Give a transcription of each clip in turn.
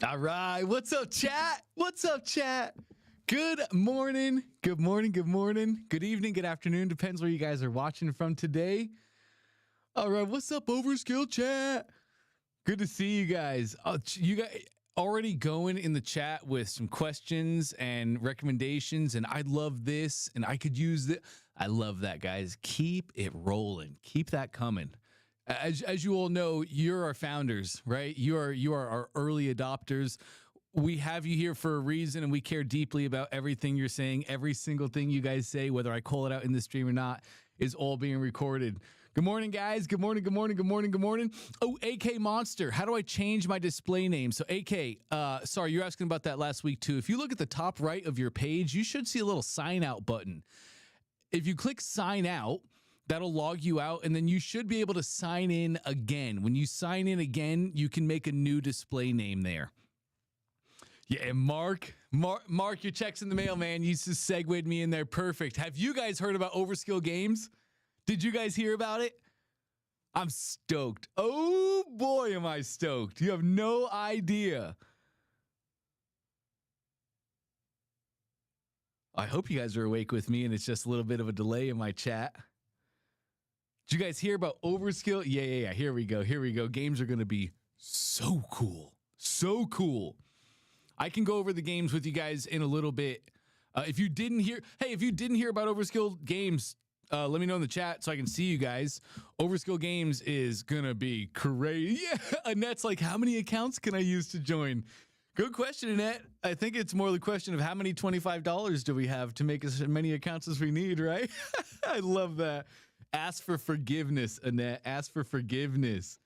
All right. What's up, chat? What's up, chat? Good morning. Good morning. Good morning. Good evening. Good afternoon. Depends where you guys are watching from today. All right. What's up, Overskill chat? Good to see you guys. You guys already going in the chat with some questions and recommendations, and I love this, and I could use it. I love that, guys. Keep it rolling. Keep that coming. As you all know, you're our founders, right? You are our early adopters. We have you here for a reason, and we care deeply about everything you're saying. Every single thing you guys say, whether I call it out in the stream or not, is all being recorded. Good morning, guys. Good morning. Good morning. Good morning. Good morning. Oh, AK Monster. How do I change my display name? So AK, sorry, you're asking about that last week too. If you look at the top right of your page, you should see a little sign out button. If you click sign out, that'll log you out, and then you should be able to sign in again. When you sign in again, you can make a new display name there. Yeah, and Mark, your check's in the mail, man. You just segued me in there. Perfect. Have you guys heard about Overskill Games? Did you guys hear about it? I'm stoked. Oh, boy, am I stoked. You have no idea. I hope you guys are awake with me, and it's just a little bit of a delay in my chat. Did you guys hear about Overskill? Yeah. Here we go. Games are going to be so cool. So cool. I can go over the games with you guys in a little bit. If you didn't hear about Overskill Games, let me know in the chat so I can see you guys. Overskill Games is going to be crazy. Yeah. Annette's like, how many accounts can I use to join? Good question, Annette. I think it's more the question of how many $25 do we have to make as many accounts as we need, right? I love that. Ask for forgiveness, Annette. Ask for forgiveness.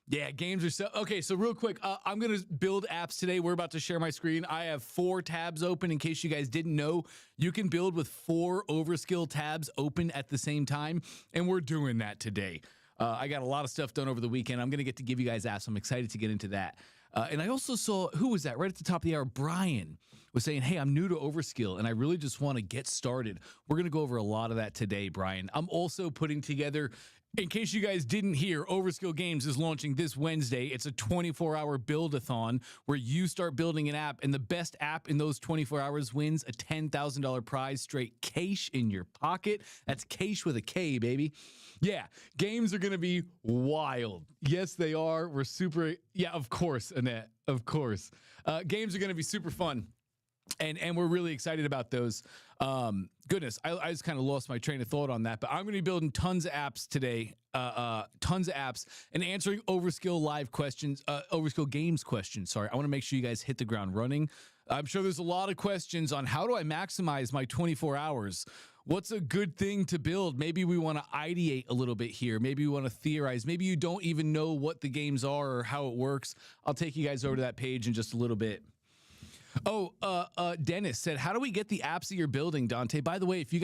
Yeah, games are so... Okay, so real quick, I'm going to build apps today. We're about to share my screen. I have 4 tabs open. In case you guys didn't know, you can build with 4 Overskill tabs open at the same time, and we're doing that today. I got a lot of stuff done over the weekend. I'm going to get to give you guys apps. I'm excited to get into that. And I also saw, who was that? Right at the top of the hour, Brian was saying, hey, I'm new to Overskill, and I really just want to get started. We're going to go over a lot of that today, Brian. I'm also putting together, in case you guys didn't hear, Overskill Games is launching this Wednesday. It's a 24-hour build-a-thon where you start building an app, and the best app in those 24 hours wins a $10,000 prize, straight cash in your pocket. That's cash with a K, baby. Yeah, games are going to be wild. Yes, they are. We're super... Yeah, of course, Annette. Of course. Games are going to be super fun. And we're really excited about those. Goodness, I just kind of lost my train of thought on that. But I'm going to be building tons of apps today. Tons of apps. And answering Overskill live questions. Overskill Games questions. Sorry, I want to make sure you guys hit the ground running. I'm sure there's a lot of questions on how do I maximize my 24 hours? What's a good thing to build? Maybe we want to ideate a little bit here. Maybe we want to theorize. Maybe you don't even know what the games are or how it works. I'll take you guys over to that page in just a little bit. Oh, Dennis said, how do we get the apps that you're building, Dante? By the way, if you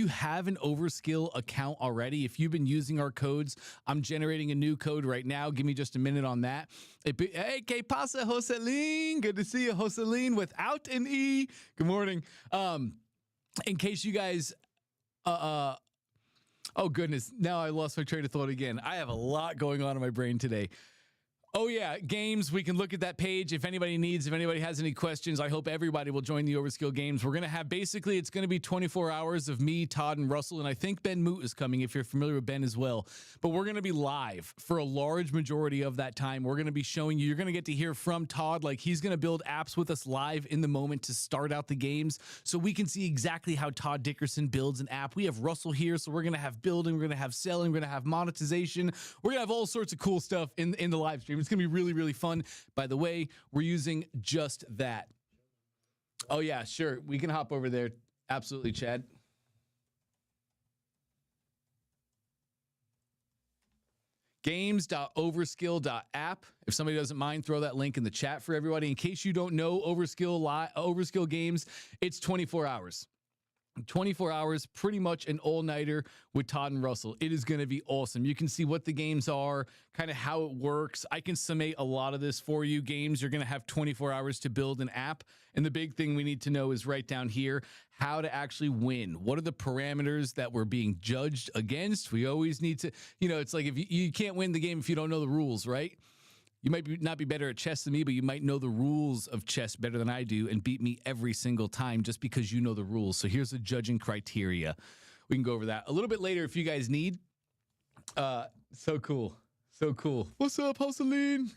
have an Overskill account already, if you've been using our codes, I'm generating a new code right now. Give me just a minute on that. Hey, que pasa, Joseline? Good to see you, Joseline, without an E. Good morning. In case you guys, oh goodness, now I lost my train of thought again. I have a lot going on in my brain today. Oh, yeah, games. We can look at that page if anybody has any questions. I hope everybody will join the Overskill Games. We're going to have, basically, it's going to be 24 hours of me, Todd, and Russell, and I think Ben Moot is coming, if you're familiar with Ben as well. But we're going to be live for a large majority of that time. We're going to be showing you're going to get to hear from Todd, like he's going to build apps with us live in the moment to start out the games, so we can see exactly how Todd Dickerson builds an app. We have Russell here, so we're going to have building, we're going to have selling, we're going to have monetization. We're going to have all sorts of cool stuff in the live stream. It's going to be really, really fun. By the way, we're using just that. Oh, yeah, sure. We can hop over there. Absolutely, Chad. Games.overskill.app. If somebody doesn't mind, throw that link in the chat for everybody. In case you don't know, Overskill Games, it's 24 hours. 24 hours, pretty much an all-nighter with Todd and Russell. It is going to be awesome. You can see what the games are, kind of how it works. I can summate a lot of this for you. Games, you're going to have 24 hours to build an app. And the big thing we need to know is right down here, how to actually win. What are the parameters that we're being judged against? We always need to, it's like if you can't win the game if you don't know the rules, right? You might not be better at chess than me, but you might know the rules of chess better than I do and beat me every single time just because you know the rules. So here's the judging criteria. We can go over that a little bit later if you guys need. So cool. So cool. What's up, Hustling?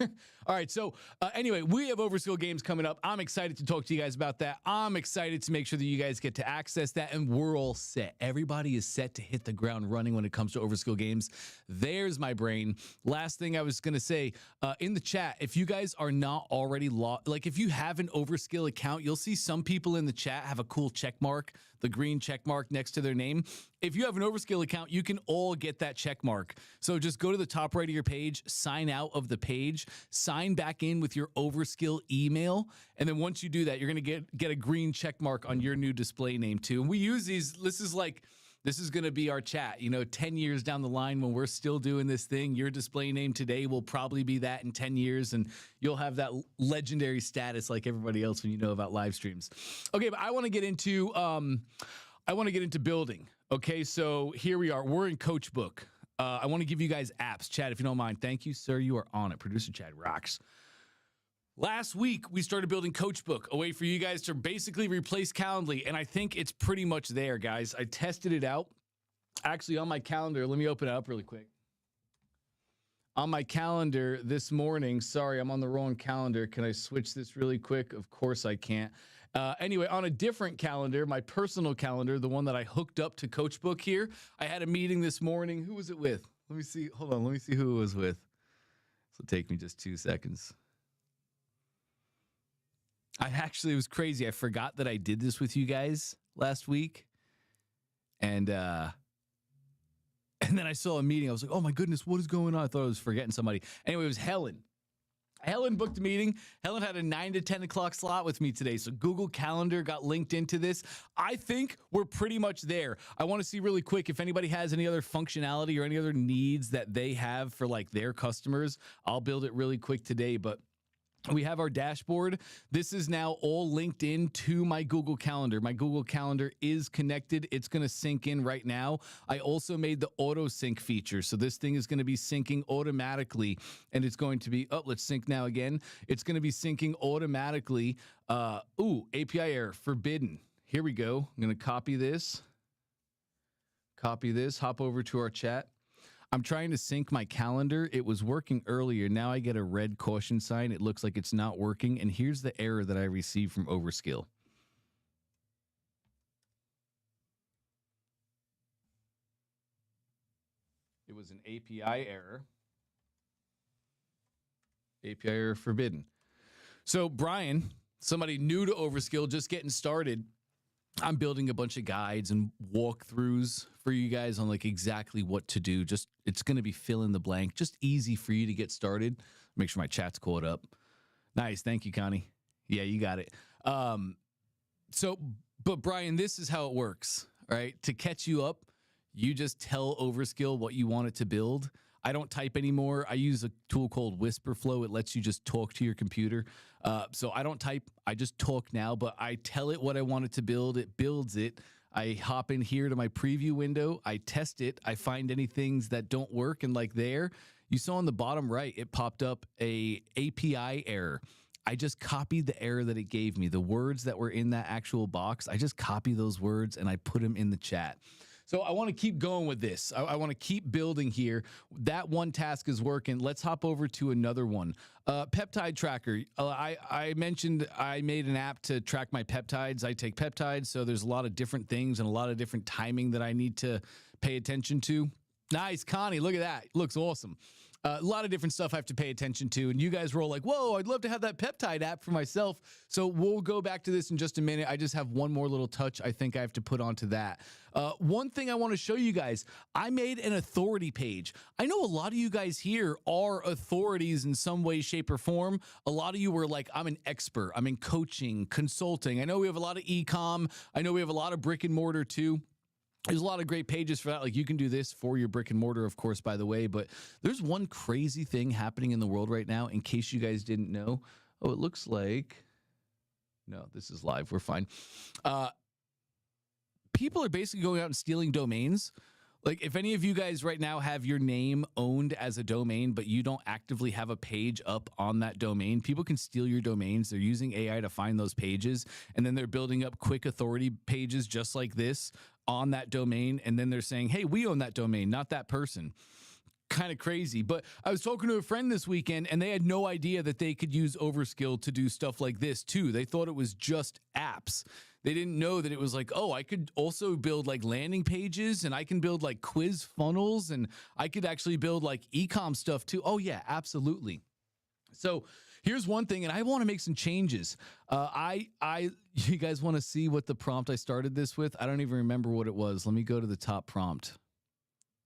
All right. So anyway, we have Overskill games coming up. I'm excited to talk to you guys about that. I'm excited to make sure that you guys get to access that, and we're all set. Everybody is set to hit the ground running when it comes to Overskill games. There's my brain. Last thing I was going to say in the chat, if you guys are not already like if you have an Overskill account, you'll see some people in the chat have a cool check mark, the green check mark next to their name. If you have an Overskill account, you can all get that check mark. So just go to the top right of your page, sign out of the page, sign back in with your Overskill email, and then once you do that, you're going to get a green check mark on your new display name too. And we use these. This is going to be our chat. 10 years down the line when we're still doing this thing, your display name today will probably be that in 10 years, and you'll have that legendary status like everybody else when you know about live streams. Okay, but I want to get into building. Okay, so here we are. We're in Coach Book. I want to give you guys apps. Chad, if you don't mind. Thank you, sir. You are on it. Producer Chad rocks. Last week, we started building Coach Book, a way for you guys to basically replace Calendly, and I think it's pretty much there, guys. I tested it out. Actually, on my calendar, let me open it up really quick. On my calendar this morning, sorry, I'm on the wrong calendar. Can I switch this really quick? Of course I can't. Anyway, on a different calendar, my personal calendar, the one that I hooked up to Coach Book here, I had a meeting this morning. Who was it with? Let me see. Hold on. Let me see who it was with. This will take me just 2 seconds. It was crazy. I forgot that I did this with you guys last week. And then I saw a meeting. I was like, oh my goodness, what is going on? I thought I was forgetting somebody. Anyway, it was Helen. Helen booked a meeting. Helen had a 9 to 10 o'clock slot with me today. So Google Calendar got linked into this. I think we're pretty much there. I want to see really quick if anybody has any other functionality or any other needs that they have for like their customers. I'll build it really quick today, but we have our dashboard. This is now all linked in to my Google Calendar. My Google Calendar is connected. It's going to sync in right now. I also made the auto sync feature. So this thing is going to be syncing automatically, and it's going to be, let's sync now again. It's going to be syncing automatically. API error forbidden. Here we go. I'm going to copy this, hop over to our chat. I'm trying to sync my calendar. It was working earlier. Now I get a red caution sign. It looks like it's not working. And here's the error that I received from Overskill. It was an API error. API error forbidden. So Brian, somebody new to Overskill, just getting started, I'm building a bunch of guides and walkthroughs for you guys on like exactly what to do. Just it's going to be fill in the blank, just easy for you to get started. Make sure my chat's caught up. Nice. Thank you, Connie. Yeah, you got it. But Brian, this is how it works, right? To catch you up, you just tell Overskill what you want it to build. I don't type anymore. I use a tool called Whisperflow. It lets you just talk to your computer. So I don't type. I just talk now, but I tell it what I want it to build. It builds it. I hop in here to my preview window. I test it. I find any things that don't work. And like there, you saw on the bottom right, it popped up a API error. I just copied the error that it gave me. The words that were in that actual box, I just copy those words and I put them in the chat. So I want to keep going with this. I want to keep building here. That one task is working. Let's hop over to another one. Peptide tracker. I mentioned I made an app to track my peptides. I take peptides, so there's a lot of different things and a lot of different timing that I need to pay attention to. Nice, Connie. Look at that. It looks awesome. A lot of different stuff I have to pay attention to. And you guys were all like, whoa, I'd love to have that peptide app for myself. So we'll go back to this in just a minute. I just have one more little touch I think I have to put onto that. One thing I want to show you guys, I made an authority page. I know a lot of you guys here are authorities in some way, shape, or form. A lot of you were like, I'm an expert. I'm in coaching, consulting. I know we have a lot of e-com. I know we have a lot of brick and mortar too. There's a lot of great pages for that. Like you can do this for your brick and mortar, of course, by the way, but there's one crazy thing happening in the world right now, in case you guys didn't know. Oh, it looks like, no, this is live. We're fine. People are basically going out and stealing domains. Like, if any of you guys right now have your name owned as a domain, but you don't actively have a page up on that domain, people can steal your domains. They're using AI to find those pages, and then they're building up quick authority pages just like this on that domain. And then they're saying, hey, we own that domain, not that person. Kind of crazy. But I was talking to a friend this weekend, and they had no idea that they could use Overskill to do stuff like this too. They thought it was just apps. They didn't know that it was like, oh, I could also build like landing pages, and I can build like quiz funnels, and I could actually build like e-com stuff too. Oh yeah, absolutely. So here's one thing, and I want to make some changes. You guys want to see what the prompt I started this with? I don't even remember what it was. Let me go to the top prompt.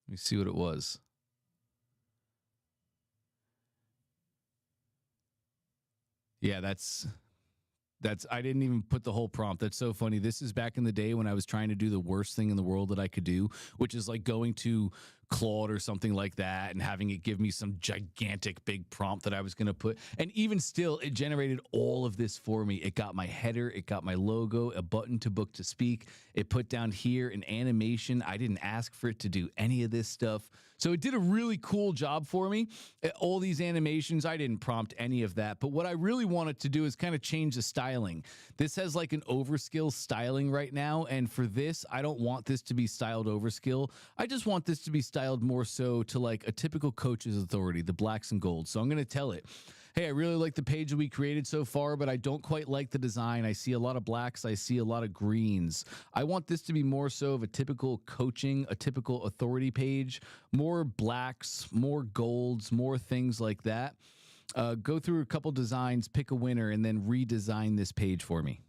Let me see what it was. Yeah, that's I didn't even put the whole prompt. That's so funny. This is back in the day when I was trying to do the worst thing in the world that I could do, which is like going to Claude or something like that and having it give me some gigantic big prompt that I was going to put. And even still, it generated all of this for me. It got my header, it got my logo, a button to book to speak. It put down here an animation. I didn't ask for it to do any of this stuff. So it did a really cool job for me. All these animations, I didn't prompt any of that. But what I really wanted to do is kind of change the styling. This has like an Overskill styling right now. And for this, I don't want this to be styled Overskill. I just want this to be styled more so to like a typical coach's authority, the blacks and golds. So I'm going to tell it, hey, I really like the page that we created so far, but I don't quite like the design. I see a lot of blacks. I see a lot of greens. I want this to be more so of a typical coaching, a typical authority page, more blacks, more golds, more things like that. Go through a couple designs, pick a winner, and then redesign this page for me.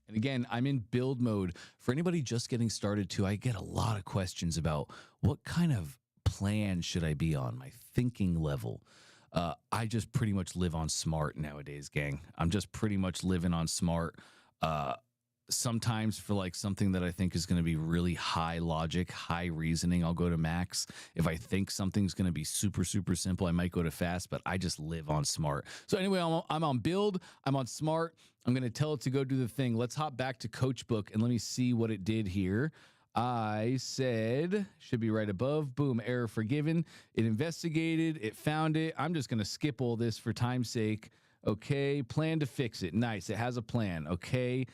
And again, I'm in build mode. For anybody just getting started too, I get a lot of questions about what kind of plan should I be on, my thinking level. I just pretty much live on smart nowadays, gang. I'm just pretty much living on smart. Sometimes for like something that I think is going to be really high logic, high reasoning, I'll go to max. If I think something's going to be super, super simple, I might go to fast, but I just live on smart. So anyway, I'm on build, I'm on smart. I'm going to tell it to go do the thing. Let's hop back to Coachbook and let me see what it did here. I said, should be right above, boom, error forgiven. It investigated, it found it. I'm just going to skip all this for time's sake. Okay, plan to fix it. Nice, it has a plan. Okay,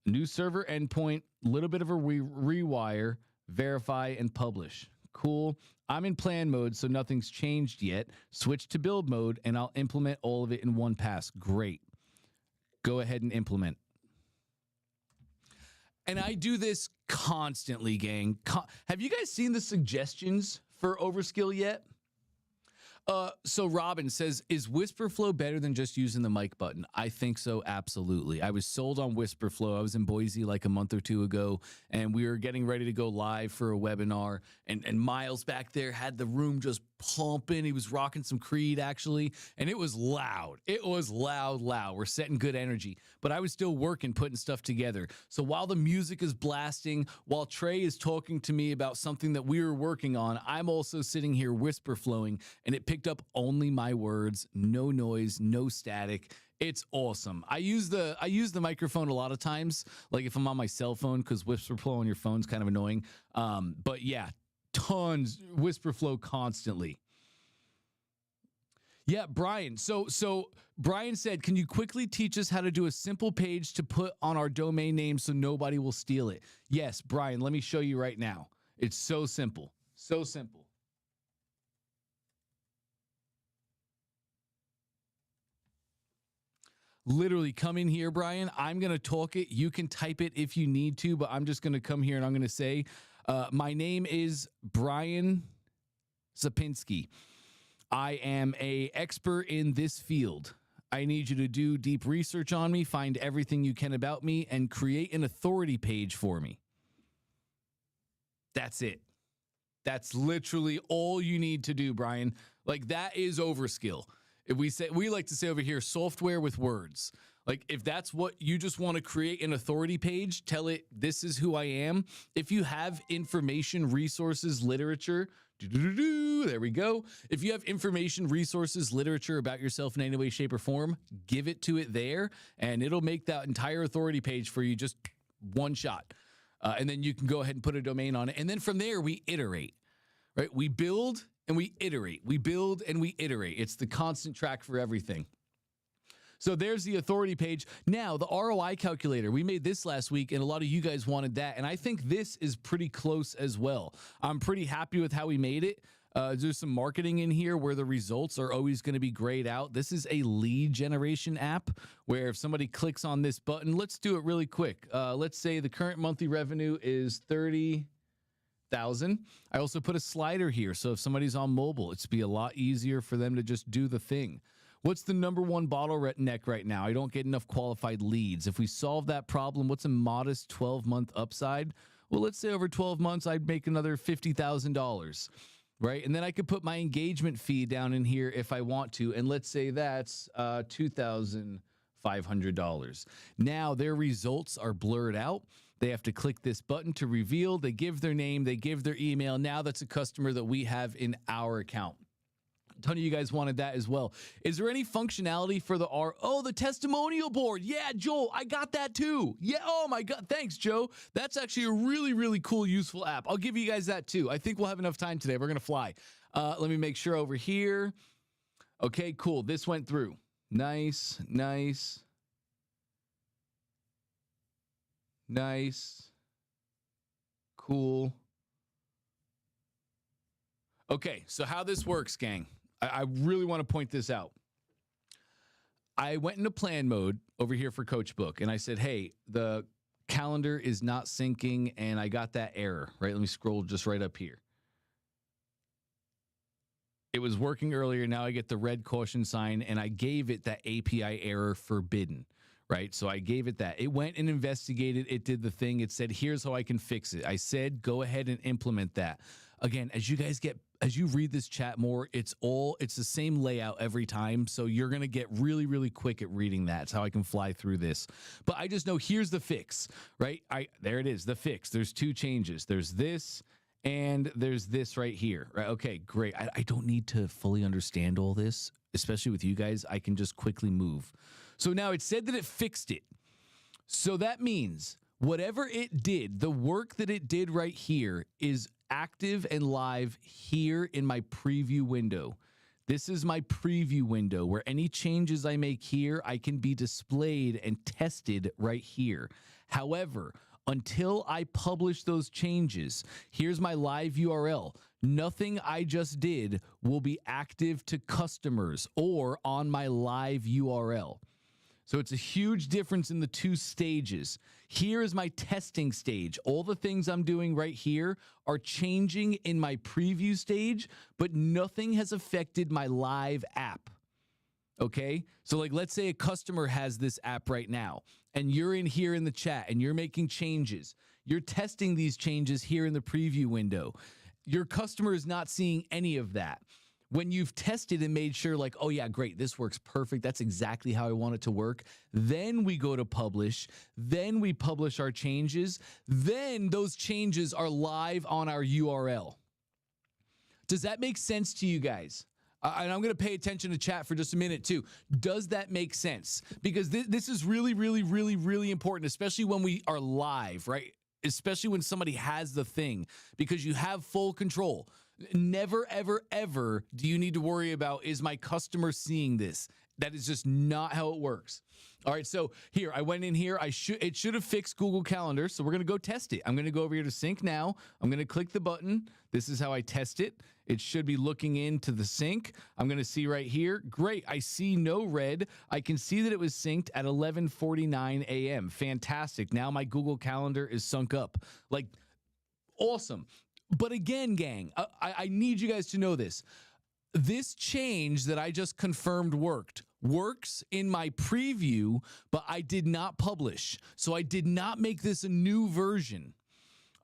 new server endpoint, little bit of a rewire, verify, and publish. Cool. I'm in plan mode, so nothing's changed yet. Switch to build mode, and I'll implement all of it in one pass. Great. Go ahead and implement. And I do this constantly, gang. Have you guys seen the suggestions for Overskill yet? So Robin says, is Whisperflow better than just using the mic button? I think so, absolutely. I was sold on Whisperflow. I was in Boise like a month or two ago, and we were getting ready to go live for a webinar, and Miles back there had the room just pumping. He was rocking some Creed, actually, and it was loud. It was loud. We're setting good energy, but I was still working, putting stuff together. So while the music is blasting, while Trey is talking to me about something that we were working on, I'm also sitting here whisper flowing, and it picked up only my words, no noise, no static. It's awesome. I use the microphone a lot of times, like if I'm on my cell phone, because whisper flow on your phone's kind of annoying. But yeah, tons whisper flow constantly. Yeah, Brian. So Brian said, can you quickly teach us how to do a simple page to put on our domain name so nobody will steal it? Yes, Brian, let me show you right now. It's so simple. So simple. Literally come in here, Brian. I'm going to talk it. You can type it if you need to, but I'm just going to come here and I'm going to say, my name is Brian Zapinski. I am an expert in this field. I need you to do deep research on me, find everything you can about me, and create an authority page for me. That's it. That's literally all you need to do, Brian. Like, that is Overskill. If we like to say over here, software with words. Like, if that's what you just want to create an authority page, tell it, this is who I am. If you have information, resources, literature, there we go. If you have information, resources, literature about yourself in any way, shape, or form, give it to it there, and it'll make that entire authority page for you just one shot. And then you can go ahead and put a domain on it. And then from there, we iterate, right? We build and we iterate. We build and we iterate. It's the constant track for everything. So there's the authority page. Now, the ROI calculator, we made this last week, and a lot of you guys wanted that. And I think this is pretty close as well. I'm pretty happy with how we made it. There's some marketing in here where the results are always going to be grayed out. This is a lead generation app where if somebody clicks on this button, let's do it really quick. Let's say the current monthly revenue is 30,000. I also put a slider here. So if somebody's on mobile, it's be a lot easier for them to just do the thing. What's the number one bottleneck right now? I don't get enough qualified leads. If we solve that problem, what's a modest 12-month upside? Well, let's say over 12 months, I'd make another $50,000, right? And then I could put my engagement fee down in here if I want to. And let's say that's $2,500. Now their results are blurred out. They have to click this button to reveal. They give their name. They give their email. Now that's a customer that we have in our account. A ton of you guys wanted that as well. Is there any functionality for the the testimonial board? Yeah, Joel, I got that too. Yeah, oh my God, thanks, Joe. That's actually a really, really cool, useful app. I'll give you guys that too. I think we'll have enough time today. We're gonna fly. Let me make sure over here. Okay, cool. This went through. Nice, nice, nice, cool. Okay, so how this works, gang. I really want to point this out. I went into plan mode over here for Coach Book, and I said, hey, the calendar is not syncing, and I got that error, right? Let me scroll just right up here. It was working earlier. Now I get the red caution sign, and I gave it that API error forbidden, right? So I gave it that. It went and investigated. It did the thing. It said, here's how I can fix it. I said, go ahead and implement that. Again, as you read this chat more, it's the same layout every time. So you're going to get really, really quick at reading that. It's how I can fly through this. But I just know here's the fix, right? There it is, the fix. There's two changes. There's this and there's this right here, right? Okay, great. I don't need to fully understand all this, especially with you guys. I can just quickly move. So now it said that it fixed it. So that means whatever it did, the work that it did right here is active and live here in my preview window. This is my preview window where any changes I make here, I can be displayed and tested right here. However, until I publish those changes, here's my live URL. Nothing I just did will be active to customers or on my live URL. So it's a huge difference in the two stages. Here is my testing stage. All the things I'm doing right here are changing in my preview stage, but nothing has affected my live app. Okay? So like, let's say a customer has this app right now, and you're in here in the chat, and you're making changes. You're testing these changes here in the preview window. Your customer is not seeing any of that. When you've tested and made sure like, oh yeah, great, this works perfect. That's exactly how I want it to work. Then we go to publish. Then we publish our changes. Then those changes are live on our URL. Does that make sense to you guys? And I'm going to pay attention to chat for just a minute too. Does that make sense? Because this is really, really, really, really important, especially when we are live, right? Especially when somebody has the thing, because you have full control. Never, ever, ever do you need to worry about, is my customer seeing this? That is just not how it works. All right, so here, I went in here. It should have fixed Google Calendar, so we're going to go test it. I'm going to go over here to sync now. I'm going to click the button. This is how I test it. It should be looking into the sync. I'm going to see right here. Great, I see no red. I can see that it was synced at 11:49 a.m. Fantastic. Now my Google Calendar is sunk up. Like, awesome. But again, gang, I need you guys to know this. This change that I just confirmed works in my preview, but I did not publish. So I did not make this a new version.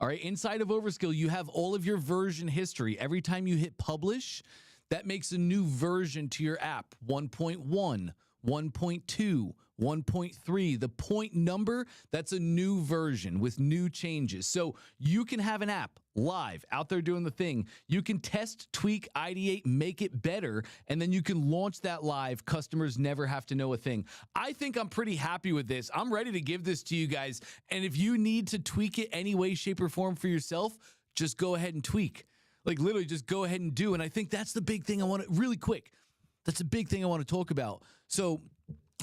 All right, inside of Overskill, you have all of your version history. Every time you hit publish, that makes a new version to your app. 1.1, 1.2, 1.3. The point number, that's a new version with new changes. So you can have an app live out there doing the thing. You can test, tweak, ideate, make it better, and then you can launch that live. Customers never have to know a thing. I think I'm pretty happy with this. I'm ready to give this to you guys. And if you need to tweak it any way, shape, or form for yourself, just go ahead and tweak. Like literally just go ahead and do. And I think that's the big thing I want to really quick. That's a big thing I want to talk about. So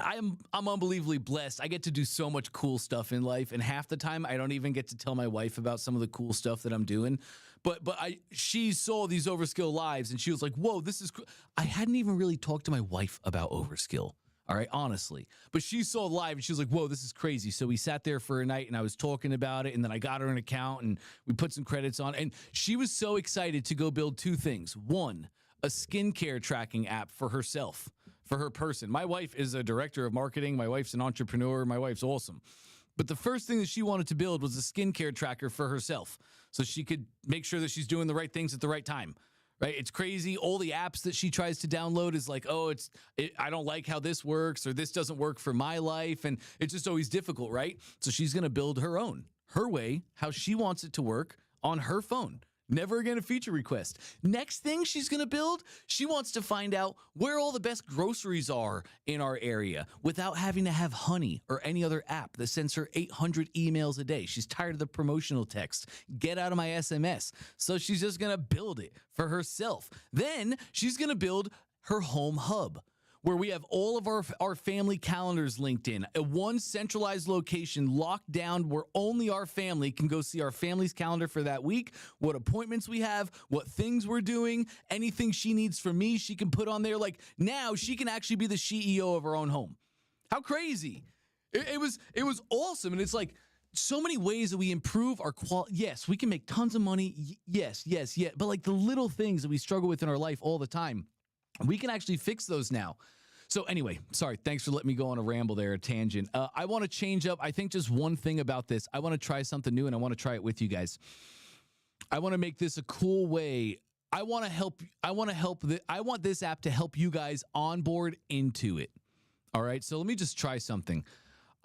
I'm unbelievably blessed. I get to do so much cool stuff in life, and half the time I don't even get to tell my wife about some of the cool stuff that I'm doing. But she saw these Overskill lives, and she was like, "Whoa, this is cool." I hadn't even really talked to my wife about Overskill. All right, honestly. But she saw live and she was like, "Whoa, this is crazy." So we sat there for a night and I was talking about it, and then I got her an account and we put some credits on, and she was so excited to go build two things. One, a skincare tracking app for herself, for her person. My wife is a director of marketing. My wife's an entrepreneur. My wife's awesome. But the first thing that she wanted to build was a skincare tracker for herself so she could make sure that she's doing the right things at the right time. Right? It's crazy. All the apps that she tries to download is like, oh, I don't like how this works, or this doesn't work for my life. And it's just always difficult, right? So she's going to build her own, her way, how she wants it to work on her phone. Never again a feature request. Next thing she's going to build, she wants to find out where all the best groceries are in our area without having to have Honey or any other app that sends her 800 emails a day. She's tired of the promotional text. Get out of my SMS. So she's just going to build it for herself. Then she's going to build her home hub, where we have all of our family calendars linked in, a one centralized location locked down where only our family can go see our family's calendar for that week, what appointments we have, what things we're doing, anything she needs from me, she can put on there. Like now she can actually be the CEO of her own home. How crazy. It was awesome. And it's like so many ways that we improve our quality. Yes, we can make tons of money. Yes. But like the little things that we struggle with in our life all the time, we can actually fix those now. So anyway, sorry, thanks for letting me go on a ramble there, a tangent. I want to change up, I think, just one thing about this. I want to try something new, and I want to try it with you guys. I want to make this a cool way. I want this app to help you guys onboard into it. All right, so let me just try something.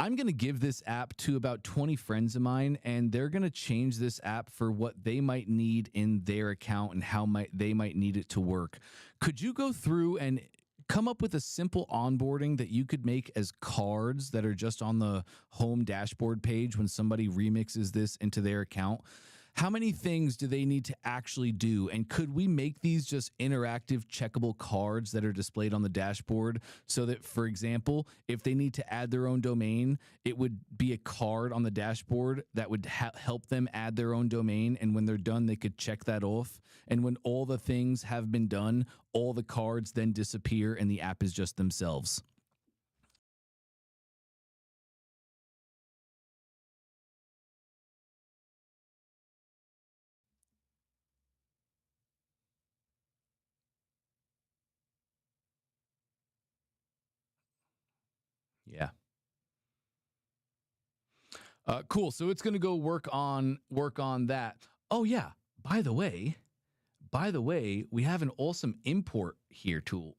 I'm going to give this app to about 20 friends of mine, and they're going to change this app for what they might need in their account and how they might need it to work. Could you go through and come up with a simple onboarding that you could make as cards that are just on the home dashboard page when somebody remixes this into their account? How many things do they need to actually do? And could we make these just interactive checkable cards that are displayed on the dashboard so that, for example, if they need to add their own domain, it would be a card on the dashboard that would help them add their own domain. And when they're done, they could check that off. And when all the things have been done, all the cards then disappear and the app is just themselves. Yeah. Cool. So it's going to go work on that. Oh yeah. By the way, we have an awesome import here tool.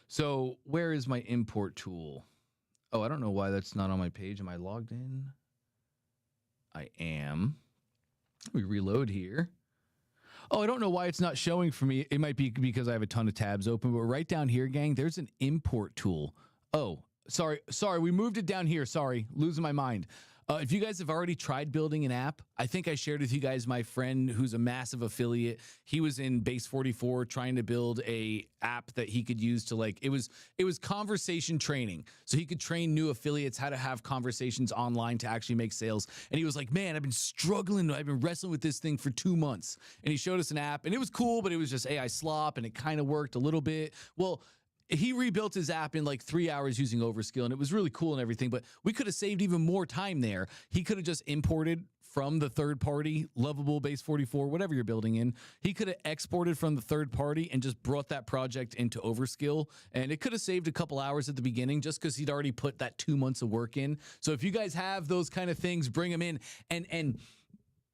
So where is my import tool? Oh, I don't know why that's not on my page. Am I logged in? I am. We reload here. Oh, I don't know why it's not showing for me. It might be because I have a ton of tabs open, but right down here, gang, there's an import tool. Oh, sorry. We moved it down here. Sorry, losing my mind. If you guys have already tried building an app, I think I shared with you guys my friend who's a massive affiliate. He was in Base 44 trying to build a app that he could use to it was conversation training. So he could train new affiliates how to have conversations online to actually make sales. And he was like, man, I've been struggling. I've been wrestling with this thing for 2 months. And he showed us an app and it was cool, but it was just AI slop and it kind of worked a little bit. Well, he rebuilt his app in like 3 hours using Overskill, and it was really cool and everything, but we could have saved even more time there. He could have just imported from the third party, Lovable, Base 44, whatever you're building in. He could have exported from the third party and just brought that project into Overskill, and it could have saved a couple hours at the beginning just because he'd already put that 2 months of work in. So if you guys have those kind of things, bring them in. And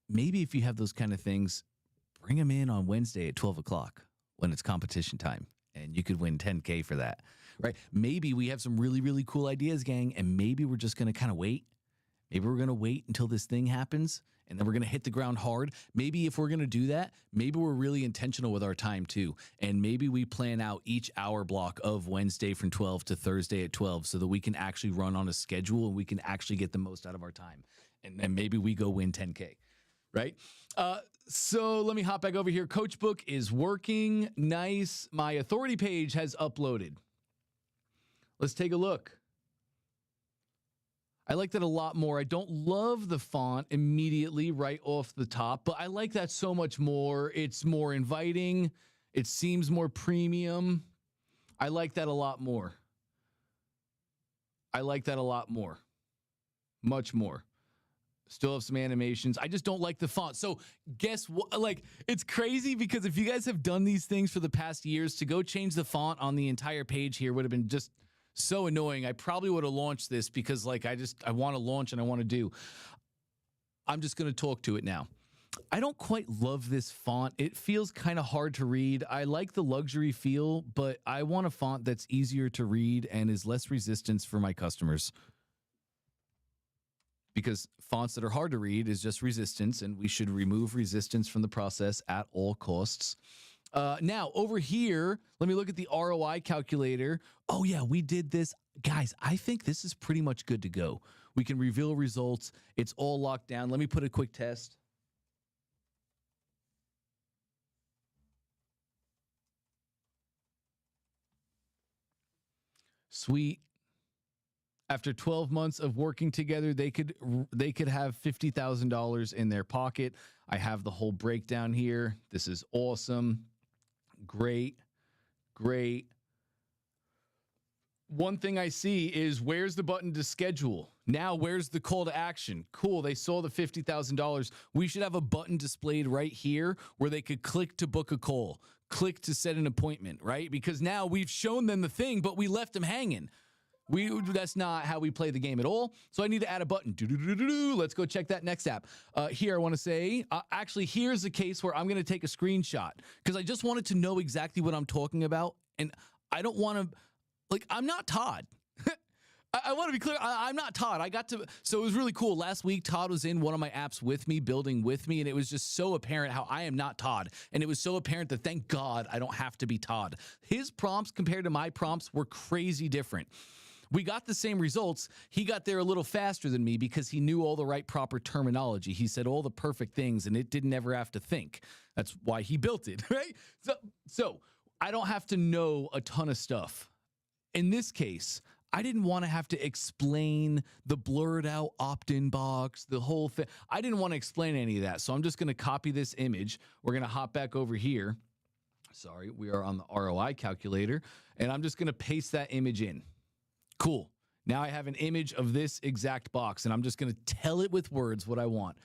maybe if you have those kind of things, bring them in on Wednesday at 12 o'clock when it's competition time. And you could win 10K for that, right? Maybe we have some really, really cool ideas, gang, and maybe we're just going to kind of wait. Maybe we're going to wait until this thing happens, and then we're going to hit the ground hard. Maybe if we're going to do that, maybe we're really intentional with our time too. And maybe we plan out each hour block of Wednesday from 12 to Thursday at 12 so that we can actually run on a schedule and we can actually get the most out of our time. And then maybe we go win 10K, right? So let me hop back over here. Coachbook is working. Nice. My authority page has uploaded. Let's take a look. I like that a lot more. I don't love the font immediately right off the top, but I like that so much more. It's more inviting. It seems more premium. I like that a lot more. I like that a lot more. Much more. Still have some animations. I just don't like the font. So guess what? Like, it's crazy because if you guys have done these things for the past years, to go change the font on the entire page here would have been just so annoying. I probably would have launched this because like I want to launch and I want to do. I'm just going to talk to it now. I don't quite love this font. It feels kind of hard to read. I like the luxury feel, but I want a font that's easier to read and is less resistance for my customers. Because fonts that are hard to read is just resistance, and we should remove resistance from the process at all costs. Now, over here, let me look at the ROI calculator. Oh, yeah, we did this. Guys, I think this is pretty much good to go. We can reveal results. It's all locked down. Let me put a quick test. Sweet. After 12 months of working together, they could have $50,000 in their pocket. I have the whole breakdown here. This is awesome. Great. One thing I see is where's the button to schedule? Now, where's the call to action? Cool, they saw the $50,000. We should have a button displayed right here where they could click to book a call, click to set an appointment, right? Because now we've shown them the thing, but we left them hanging. That's not how we play the game at all. So I need to add a button. Let's go check that next app. Here, I want to say, actually, here's a case where I'm going to take a screenshot because I just wanted to know exactly what I'm talking about. And I don't want to, like, I'm not Todd. I want to be clear. I'm not Todd. So it was really cool. Last week, Todd was in one of my apps with me, building with me, and it was just so apparent how I am not Todd. And it was so apparent that thank God I don't have to be Todd. His prompts compared to my prompts were crazy different. We got the same results. He got there a little faster than me because he knew all the right proper terminology. He said all the perfect things, and it didn't ever have to think. That's why he built it, right? So I don't have to know a ton of stuff. In this case, I didn't want to have to explain the blurred out opt-in box, the whole thing. I didn't want to explain any of that. So I'm just going to copy this image. We're going to hop back over here. Sorry, we are on the ROI calculator, and I'm just going to paste that image in. Cool. Now I have an image of this exact box, and I'm just going to tell it with words what I want.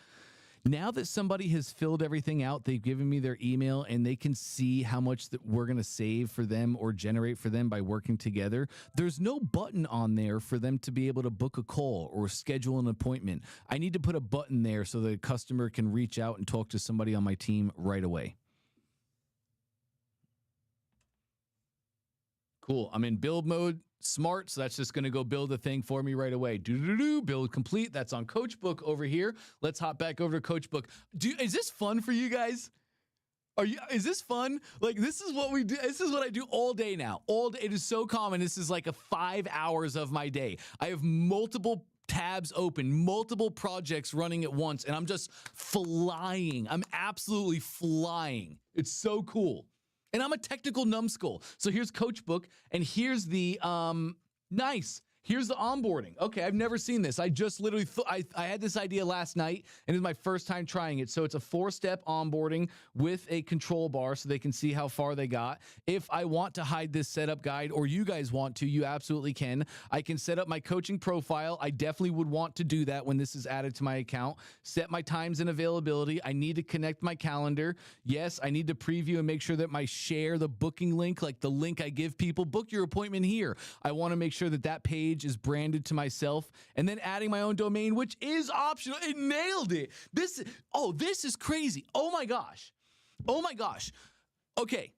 Now that somebody has filled everything out, they've given me their email, and they can see how much that we're going to save for them or generate for them by working together. There's no button on there for them to be able to book a call or schedule an appointment. I need to put a button there so the customer can reach out and talk to somebody on my team right away. Cool. I'm in build mode. Smart, so that's just going to go build a thing for me right away. Build complete. That's on Coachbook over here. Let's hop back over to Coachbook. Is this fun for you guys? Is this fun? Like, this is what we do. This is what I do all day now. All day. It is so common. This is like 5 hours of my day. I have multiple tabs open, multiple projects running at once, and I'm just flying. I'm absolutely flying. It's so cool. And I'm a technical numbskull. So here's Coachbook, and here's the, nice. Here's the onboarding. Okay, I've never seen this. I just literally, I had this idea last night, and it's my first time trying it. So it's a 4-step onboarding with a control bar so they can see how far they got. If I want to hide this setup guide, or you guys want to, you absolutely can. I can set up my coaching profile. I definitely would want to do that when this is added to my account. Set my times and availability. I need to connect my calendar. Yes, I need to preview and make sure that my share, the booking link, like the link I give people, book your appointment here. I want to make sure that that page is branded to myself, and then adding my own domain, which is optional. It nailed it. This is crazy. Oh my gosh. Okay.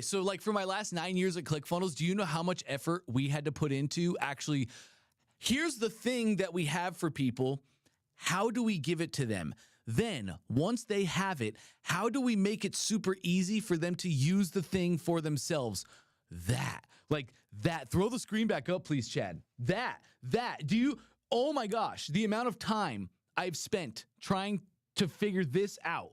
So like for my last 9 years at ClickFunnels, do you know how much effort we had to put into actually, here's the thing that we have for people. How do we give it to them? Then, once they have it, how do we make it super easy for them to use the thing for themselves? That. Throw the screen back up, please, Chad. That. Oh my gosh, the amount of time I've spent trying to figure this out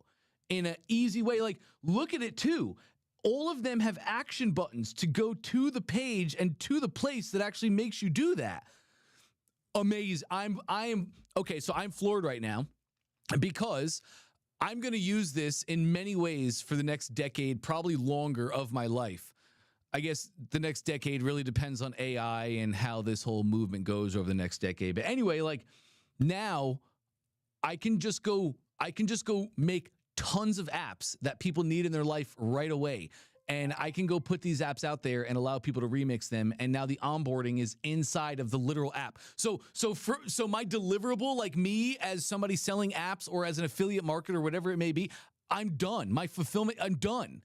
in an easy way. Like, look at it too. All of them have action buttons to go to the page and to the place that actually makes you do that. Amazing. Okay, so I'm floored right now because I'm going to use this in many ways for the next decade, probably longer of my life. I guess the next decade really depends on AI and how this whole movement goes over the next decade. But anyway, like now I can just go make tons of apps that people need in their life right away. And I can go put these apps out there and allow people to remix them. And now the onboarding is inside of the literal app. So my deliverable, like me as somebody selling apps or as an affiliate marketer or whatever it may be, I'm done. My fulfillment, I'm done.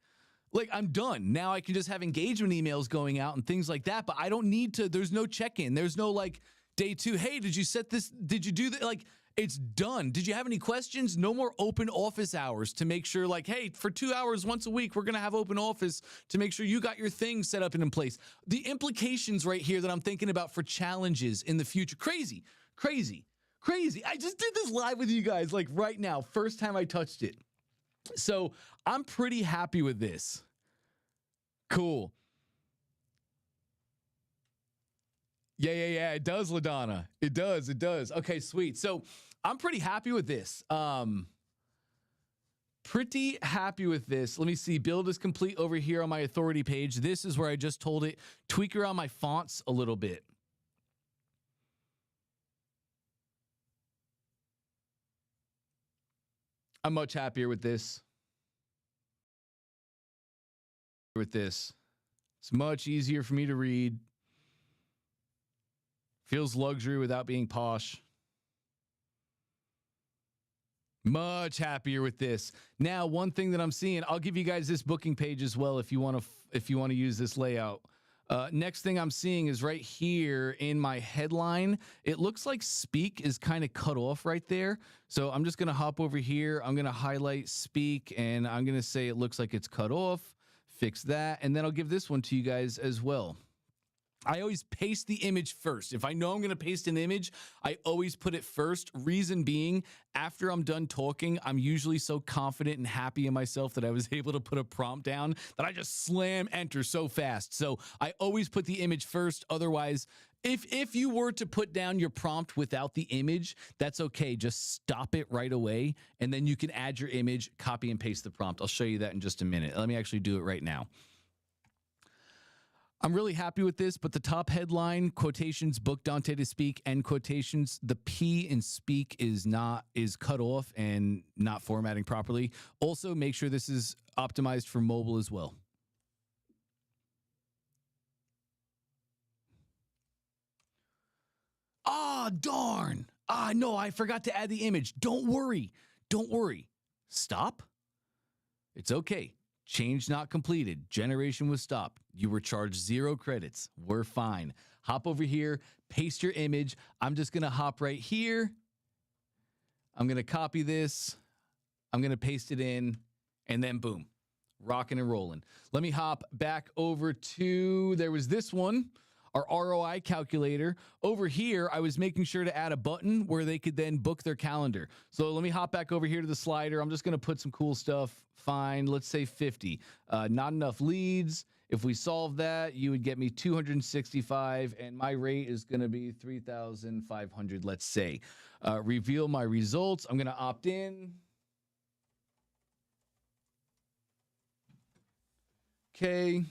Like, I'm done. Now I can just have engagement emails going out and things like that. But I don't need to, there's no check-in. There's no like day 2. Hey, did you set this? Did you do that? Like, it's done. Did you have any questions? No more open office hours to make sure, like, hey, for 2 hours once a week, we're going to have open office to make sure you got your thing set up and in place. The implications right here that I'm thinking about for challenges in the future. Crazy. I just did this live with you guys, like right now. First time I touched it. So I'm pretty happy with this. Cool. Yeah. It does, LaDonna. It does. Okay, sweet. So I'm pretty happy with this. Pretty happy with this. Let me see. Build is complete over here on my authority page. This is where I just told it. Tweak around my fonts a little bit. I'm much happier with this. It's much easier for me to read. Feels luxury without being posh. Much happier with this. Now, one thing that I'm seeing, I'll give you guys this booking page as well if you want to use this layout. Next thing I'm seeing is right here in my headline. It looks like speak is kind of cut off right there. So I'm just going to hop over here. I'm going to highlight speak and I'm going to say it looks like it's cut off. Fix that. And then I'll give this one to you guys as well. I always paste the image first. If I know I'm going to paste an image, I always put it first. Reason being, after I'm done talking, I'm usually so confident and happy in myself that I was able to put a prompt down that I just slam enter so fast. So I always put the image first. Otherwise, if you were to put down your prompt without the image, that's okay. Just stop it right away. And then you can add your image, copy and paste the prompt. I'll show you that in just a minute. Let me actually do it right now. I'm really happy with this, but the top headline, quotations, book Dante to speak, end quotations, the P in speak is cut off and not formatting properly. Also, make sure this is optimized for mobile as well. Ah, darn. No, I forgot to add the image. Don't worry. Stop. It's okay. Change not completed. Generation was stopped. You were charged 0 credits. We're fine. Hop over here, paste your image. I'm just going to hop right here. I'm going to copy this. I'm going to paste it in, and then boom, rocking and rolling. Let me hop back over to, there was this one, our ROI calculator. Over here, I was making sure to add a button where they could then book their calendar. So let me hop back over here to the slider. I'm just going to put some cool stuff. Fine. Let's say 50. Not enough leads. If we solve that, you would get me 265, and my rate is going to be 3,500, let's say. Reveal my results. I'm going to opt in. Okay.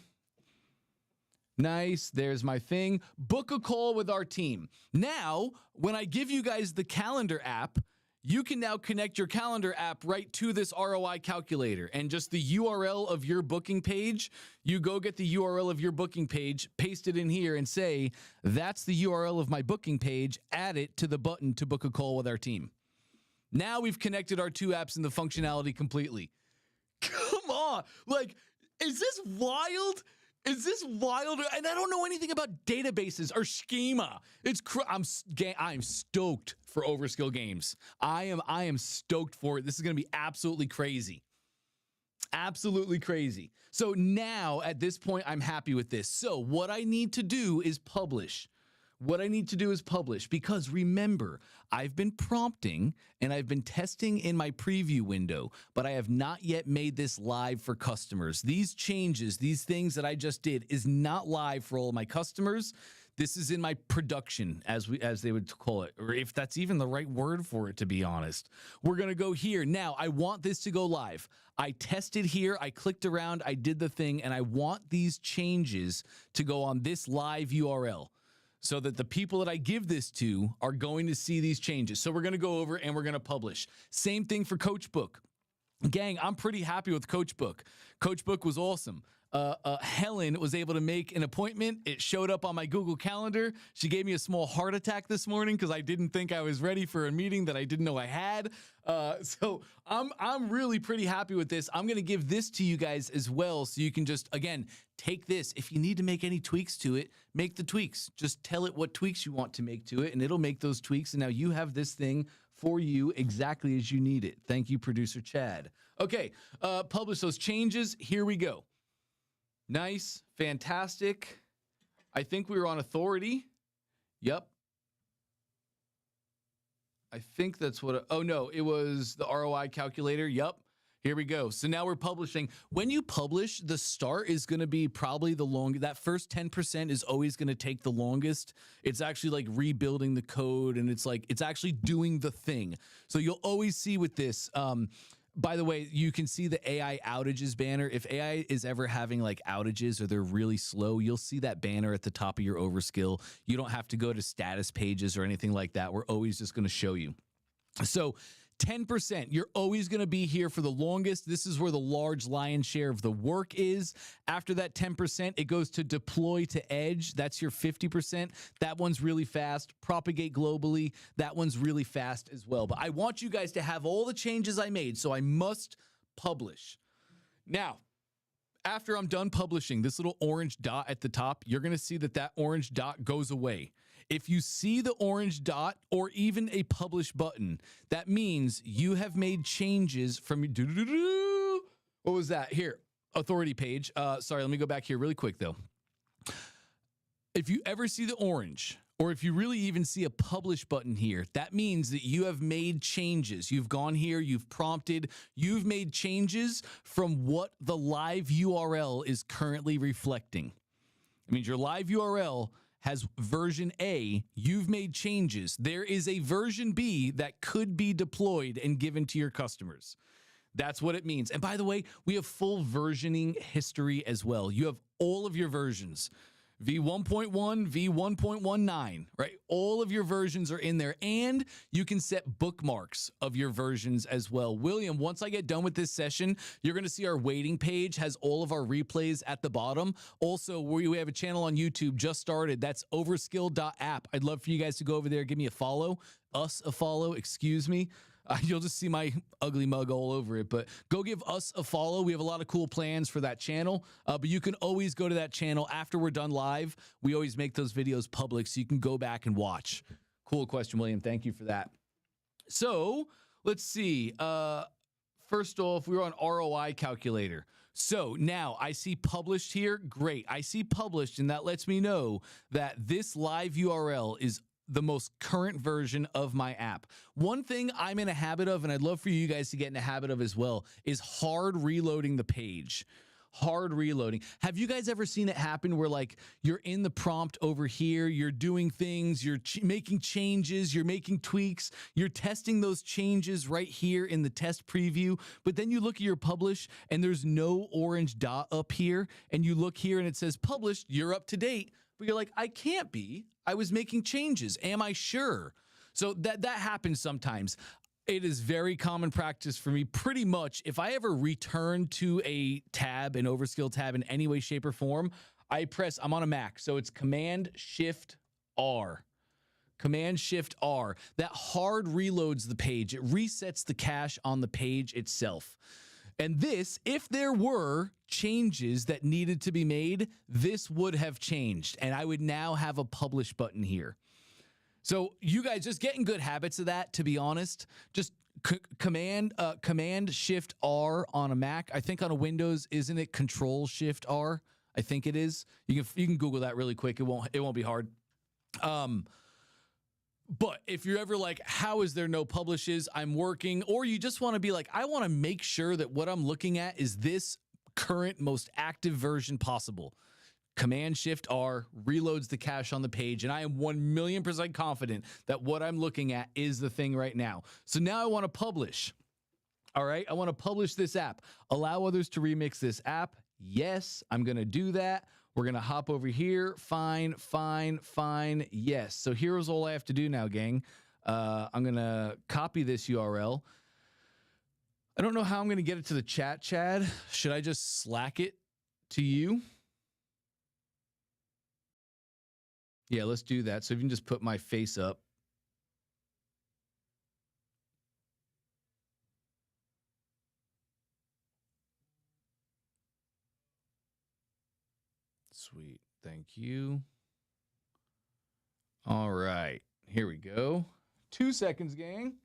Nice. There's my thing. Book a call with our team. Now, when I give you guys the calendar app, you can now connect your calendar app right to this ROI calculator, and just the URL of your booking page, you go get the URL of your booking page, paste it in here and say, that's the URL of my booking page, add it to the button to book a call with our team. Now we've connected our two apps and the functionality completely. Come on. Like, is this wild? Is this wild? And I don't know anything about databases or schema. I'm stoked for Overskill games. I am stoked for it. This is going to be absolutely crazy. Absolutely crazy. So now at this point, I'm happy with this. So what I need to do is publish. Because remember, I've been prompting and I've been testing in my preview window, but I have not yet made this live for customers. These changes, these things that I just did is not live for all of my customers. This is in my production, as they would call it, or if that's even the right word for it, to be honest. We're going to go here. Now, I want this to go live. I tested here. I clicked around. I did the thing, and I want these changes to go on this live URL, so that the people that I give this to are going to see these changes. So we're going to go over and we're going to publish. Same thing for Coachbook. Gang, I'm pretty happy with Coachbook. Coachbook was awesome. Helen was able to make an appointment. It showed up on my Google Calendar. She gave me a small heart attack this morning because I didn't think I was ready for a meeting that I didn't know I had. So I'm really pretty happy with this. I'm going to give this to you guys as well, so you can just, again, take this. If you need to make any tweaks to it, make the tweaks. Just tell it what tweaks you want to make to it, and it'll make those tweaks. And now you have this thing for you exactly as you need it. Thank you, producer Chad. Okay, publish those changes. Here we go. Nice, fantastic. I think we were on authority. Yep. I think that's what, oh no, it was the ROI calculator. Yep. Here we go. So now we're publishing. When you publish, the start is going to be probably the longest. That first 10% is always going to take the longest. It's actually like rebuilding the code, and it's actually doing the thing. So you'll always see with this, by the way, you can see the AI outages banner. If AI is ever having like outages or they're really slow, you'll see that banner at the top of your Overskill. You don't have to go to status pages or anything like that. We're always just going to show you. So 10%, you're always going to be here for the longest. This is where the large lion's share of the work is. After that 10%, it goes to deploy to edge. That's your 50%. That one's really fast. Propagate globally. That one's really fast as well. But I want you guys to have all the changes I made, so I must publish. Now, after I'm done publishing, this little orange dot at the top, you're going to see that that orange dot goes away. If you see the orange dot or even a publish button, that means you have made changes from, what was that? Here, authority page. Sorry, let me go back here really quick though. If you ever see the orange, or if you really even see a publish button here, that means that you have made changes. You've gone here, you've prompted, you've made changes from what the live URL is currently reflecting. It means your live URL has version A, you've made changes. There is a version B that could be deployed and given to your customers. That's what it means. And by the way, we have full versioning history as well. You have all of your versions. V1.1, V1.19, right? All of your versions are in there, and you can set bookmarks of your versions as well. William, once I get done with this session, you're going to see our waiting page has all of our replays at the bottom. Also, we have a channel on YouTube just started. That's overskill.app. I'd love for you guys to go over there, give me a follow, us a follow, excuse me. You'll just see my ugly mug all over it, but go give us a follow. We have a lot of cool plans for that channel, but you can always go to that channel after we're done live. We always make those videos public so you can go back and watch. Cool question, William. Thank you for that. So let's see. First off, we were on ROI calculator. So now I see published here. Great. I see published, and that lets me know that this live URL is the most current version of my app. One thing I'm in a habit of, and I'd love for you guys to get in a habit of as well, is hard reloading the page. Hard reloading. Have you guys ever seen it happen where like you're in the prompt over here, you're doing things, you're making changes, you're making tweaks, you're testing those changes right here in the test preview, but then you look at your publish and there's no orange dot up here, and you look here and it says published, you're up to date, but you're like, I can't be. I was making changes. Am I sure? So that happens sometimes. It is very common practice for me. Pretty much, if I ever return to a tab, an Overskill tab in any way, shape, or form, I'm on a Mac, so it's Command-Shift-R. Command-Shift-R. That hard reloads the page. It resets the cache on the page itself. And this, if there were changes that needed to be made, this would have changed. And I would now have a publish button here. So you guys just getting good habits of that, to be honest. Just command Shift R on a Mac. I think on a Windows, isn't it Control Shift R? I think it is. You can Google that really quick. It won't be hard. But if you're ever like, how is there no publishes? I'm working, or you just want to be like, I want to make sure that what I'm looking at is this current most active version possible. Command Shift R reloads the cache on the page, and I am 1,000,000% confident that what I'm looking at is the thing right now. So now I want to publish. All right, I want to publish this app. Allow others to remix this app. Yes, I'm going to do that. We're going to hop over here. Fine. Yes. So here's all I have to do now, gang. I'm going to copy this URL. I don't know how I'm going to get it to the chat, Chad. Should I just Slack it to you? Yeah, let's do that. So if you can just put my face up. Sweet. Thank you. All right. Here we go. 2 seconds, gang.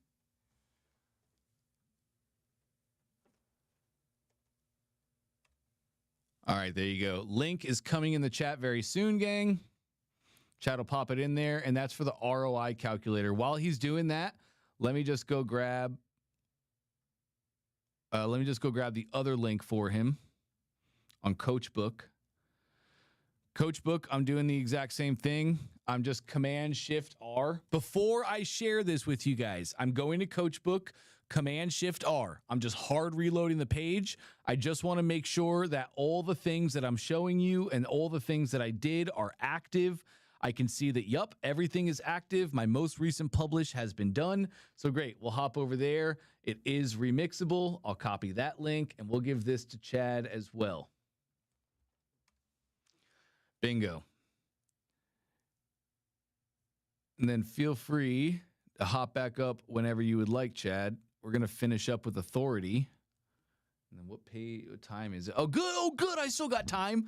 All right, there you go. Link is coming in the chat very soon, gang. Chat will pop it in there, and that's for the ROI calculator. While he's doing that, let me just go grab the other link for him on Coachbook. Coachbook, I'm doing the exact same thing. I'm just Command Shift R. Before I share this with you guys, I'm going to Coachbook, Command Shift R. I'm just hard reloading the page. I just want to make sure that all the things that I'm showing you and all the things that I did are active. I can see that, yup, everything is active. My most recent publish has been done. So great, we'll hop over there. It is remixable. I'll copy that link, and we'll give this to Chad as well. Bingo. And then feel free to hop back up whenever you would like, Chad. We're going to finish up with authority. And then what time is it? Oh, good. Oh, good. I still got time.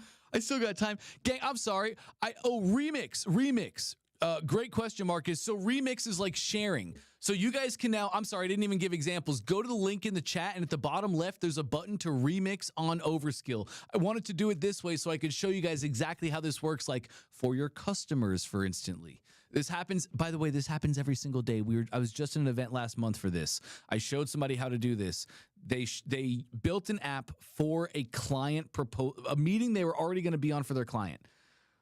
Gang, I'm sorry. Remix. Great question, Marcus. So remix is like sharing. So you guys can now, I'm sorry, I didn't even give examples. Go to the link in the chat, and at the bottom left, there's a button to remix on Overskill. I wanted to do it this way so I could show you guys exactly how this works, like for your customers, for instantly. This happens, by the way, this happens every single day. I was just in an event last month for this. I showed somebody how to do this. They built an app for a client a meeting they were already going to be on for their client.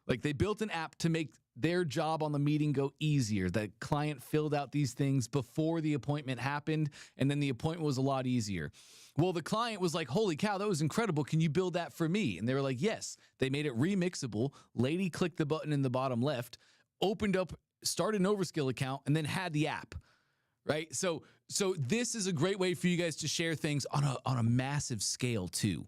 Like they built an app to make their job on the meeting go easier. The client filled out these things before the appointment happened, and then the appointment was a lot easier. Well, the client was like, holy cow, that was incredible. Can you build that for me? And they were like, yes. They made it remixable. Lady clicked the button in the bottom left, opened up, started an Overskill account, and then had the app, right? So this is a great way for you guys to share things on a massive scale too.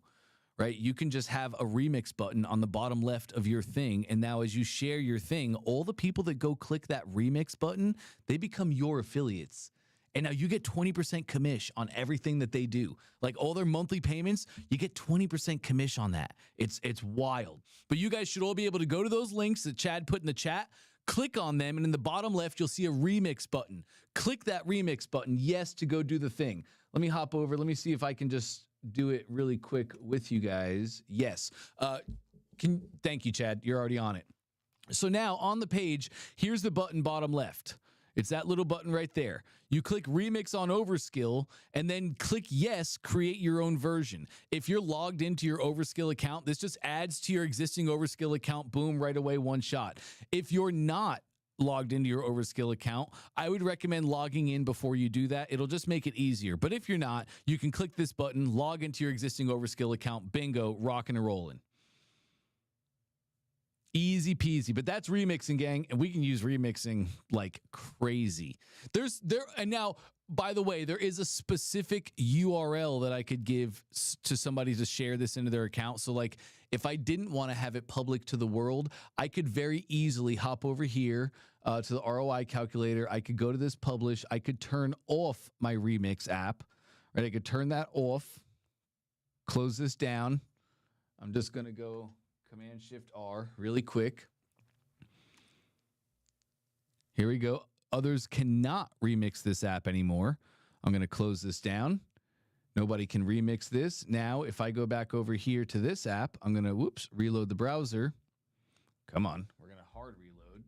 Right? You can just have a remix button on the bottom left of your thing. And now as you share your thing, all the people that go click that remix button, they become your affiliates. And now you get 20% commish on everything that they do. Like all their monthly payments, you get 20% commish on that. It's wild. But you guys should all be able to go to those links that Chad put in the chat, click on them, and in the bottom left, you'll see a remix button. Click that remix button, yes, to go do the thing. Let me hop over. Let me see if I can just do it really quick with you guys. Yes. Thank you, Chad. You're already on it. So now on the page, here's the button bottom left. It's that little button right there. You click remix on Overskill and then click yes, create your own version. If you're logged into your Overskill account, this just adds to your existing Overskill account. Boom, right away, one shot. If you're not logged into your Overskill account, I would recommend logging in before you do that. It'll just make it easier. But if you're not, you can click this button, log into your existing Overskill account, bingo, rocking and rolling. Easy peasy. But that's remixing, gang, and we can use remixing like crazy. And now, by the way, there is a specific URL that I could give to somebody to share this into their account. So like if I didn't want to have it public to the world, I could very easily hop over here to the ROI calculator. I could go to this publish. I could turn off my remix app, right? I could turn that off. close this down. I'm just going to go Command Shift R really quick. Here we go. Others cannot remix this app anymore. I'm going to close this down. Nobody can remix this. Now, if I go back over here to this app, I'm going to, reload the browser. Come on. We're going to hard reload.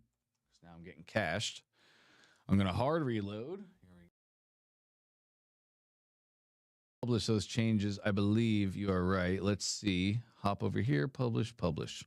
So now I'm getting cached. I'm going to hard reload. Here we go. Publish those changes. I believe you are right. Let's see. Hop over here. Publish, publish.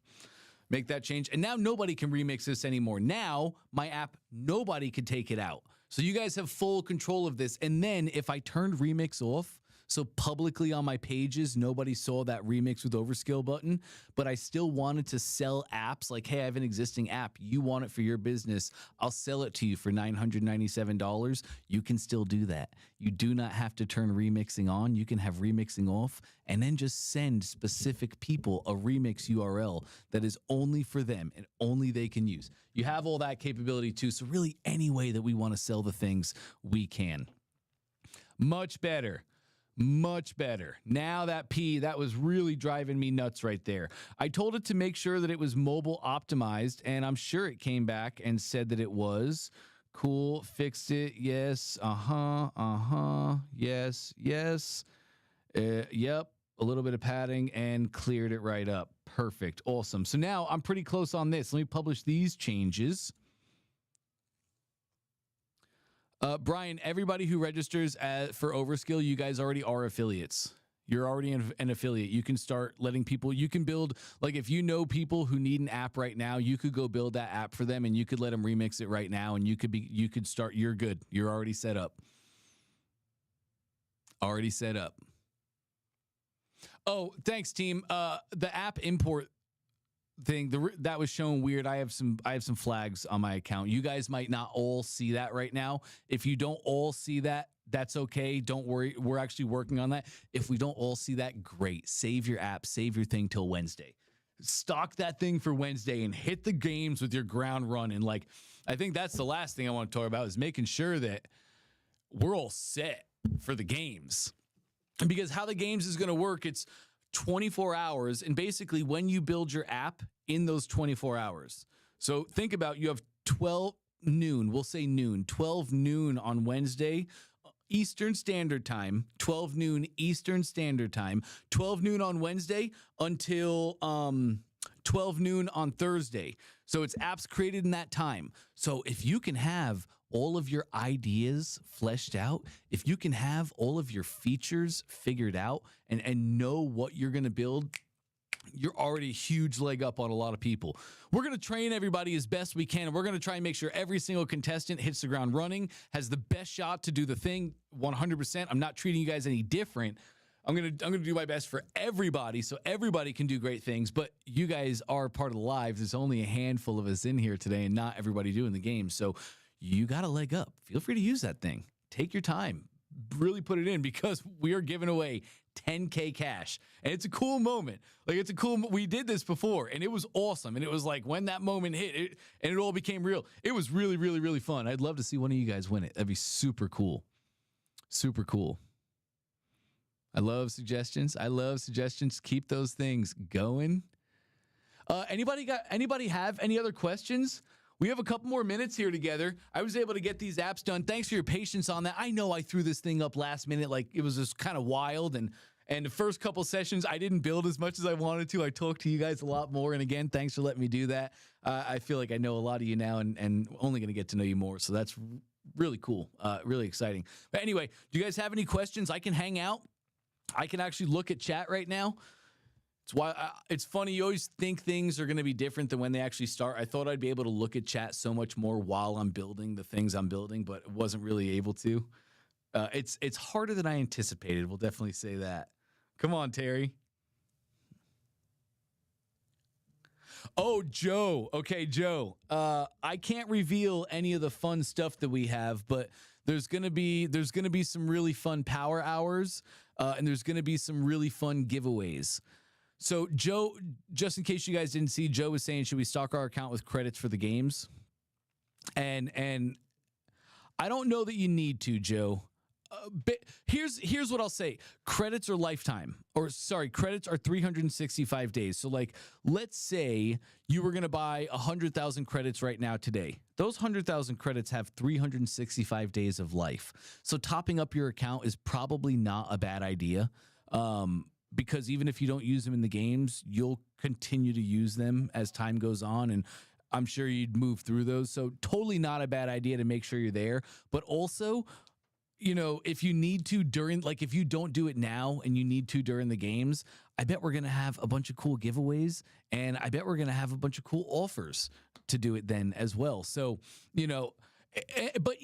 Make that change. And now nobody can remix this anymore. Now, my app, nobody can take it out. So you guys have full control of this. And then if I turned remix off, so publicly on my pages, nobody saw that remix with Overskill button, but I still wanted to sell apps like, hey, I have an existing app. You want it for your business. I'll sell it to you for $997. You can still do that. You do not have to turn remixing on. You can have remixing off and then just send specific people a remix URL that is only for them and only they can use. You have all that capability too. So really any way that we want to sell the things, we can. Much better. Much better. Now that was really driving me nuts right there. I told it to make sure that it was mobile optimized, and I'm sure it came back and said that it was. Cool. Fixed it. Yes. Yes. Yes. Yep. A little bit of padding and cleared it right up. Perfect. Awesome. So now I'm pretty close on this. Let me publish these changes. Brian, everybody who registers for Overskill, you guys already are affiliates. You're already an affiliate. You can start letting people, you can build, like if you know people who need an app right now, you could go build that app for them and you could let them remix it right now and you could start, you're good. You're already set up. Already set up. Oh, thanks team. The app import thing that was shown weird. I have some flags on my account. You guys might not all see that right now. If you don't all see that, that's okay. Don't worry. We're actually working on that. If we don't all see that, great. Save your app, save your thing till Wednesday. Stock that thing for Wednesday and hit the games with your ground run. And like, I think that's the last thing I want to talk about is making sure that we're all set for the games. Because how the games is going to work, it's 24 hours. And basically when you build your app in those 24 hours. So think about, you have 12 noon, we'll say noon, 12 noon on Wednesday, Eastern Standard Time, 12 noon Eastern Standard Time, 12 noon on Wednesday until 12 noon on Thursday. So it's apps created in that time. So if you can have all of your ideas fleshed out, if you can have all of your features figured out and know what you're going to build, you're already a huge leg up on a lot of people. We're going to train everybody as best we can. And we're going to try and make sure every single contestant hits the ground running, has the best shot to do the thing 100%. I'm not treating you guys any different. I'm going to do my best for everybody so everybody can do great things, but you guys are part of the live. There's only a handful of us in here today and not everybody doing the game. So you got a leg up. Feel free to use that thing. Take your time. Really put it in because we are giving away 10K cash. And it's a cool moment. Like it's a cool, we did this before and it was awesome. And it was like when that moment hit and it all became real, it was really, really, really fun. I'd love to see one of you guys win it. That'd be super cool. Super cool. I love suggestions. Keep those things going. Anybody have any other questions? We have a couple more minutes here together. I was able to get these apps done. Thanks for your patience on that. I know I threw this thing up last minute. Like it was just kind of wild. And the first couple sessions, I didn't build as much as I wanted to. I talked to you guys a lot more. And again, thanks for letting me do that. I feel like I know a lot of you now and only going to get to know you more. So that's really cool. Really exciting. But anyway, do you guys have any questions? I can hang out. I can actually look at chat right now. It's funny. You always think things are going to be different than when they actually start. I thought I'd be able to look at chat so much more while I'm building the things I'm building, but wasn't really able to. It's harder than I anticipated. We'll definitely say that. Come on, Terry. Oh, Joe. Okay, Joe. I can't reveal any of the fun stuff that we have, but there's gonna be some really fun power hours, and there's gonna be some really fun giveaways. So Joe, just in case you guys didn't see, Joe was saying, should we stock our account with credits for the games? And I don't know that you need to, Joe. Here's what I'll say. Credits are lifetime, or sorry, credits are 365 days. So like, let's say you were going to buy 100,000 credits right now today. Those 100,000 credits have 365 days of life. So topping up your account is probably not a bad idea. Because even if you don't use them in the games, you'll continue to use them as time goes on, and I'm sure you'd move through those. So totally not a bad idea to make sure you're there. But also, you know, if you need to during, like if you don't do it now and you need to during the games, I bet we're going to have a bunch of cool giveaways, and I bet we're going to have a bunch of cool offers to do it then as well. So, you know, but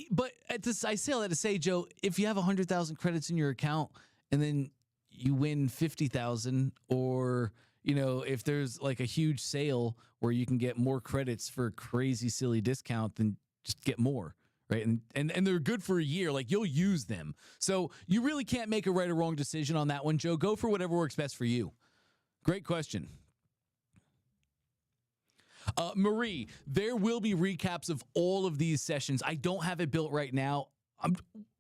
at this, I say all that to say, Joe, if you have 100,000 credits in your account and then you win 50,000, or, you know, if there's like a huge sale where you can get more credits for a crazy silly discount, then just get more. Right. And they're good for a year. Like, you'll use them. So you really can't make a right or wrong decision on that one, Joe. Go for whatever works best for you. Great question. Marie, there will be recaps of all of these sessions. I don't have it built right now.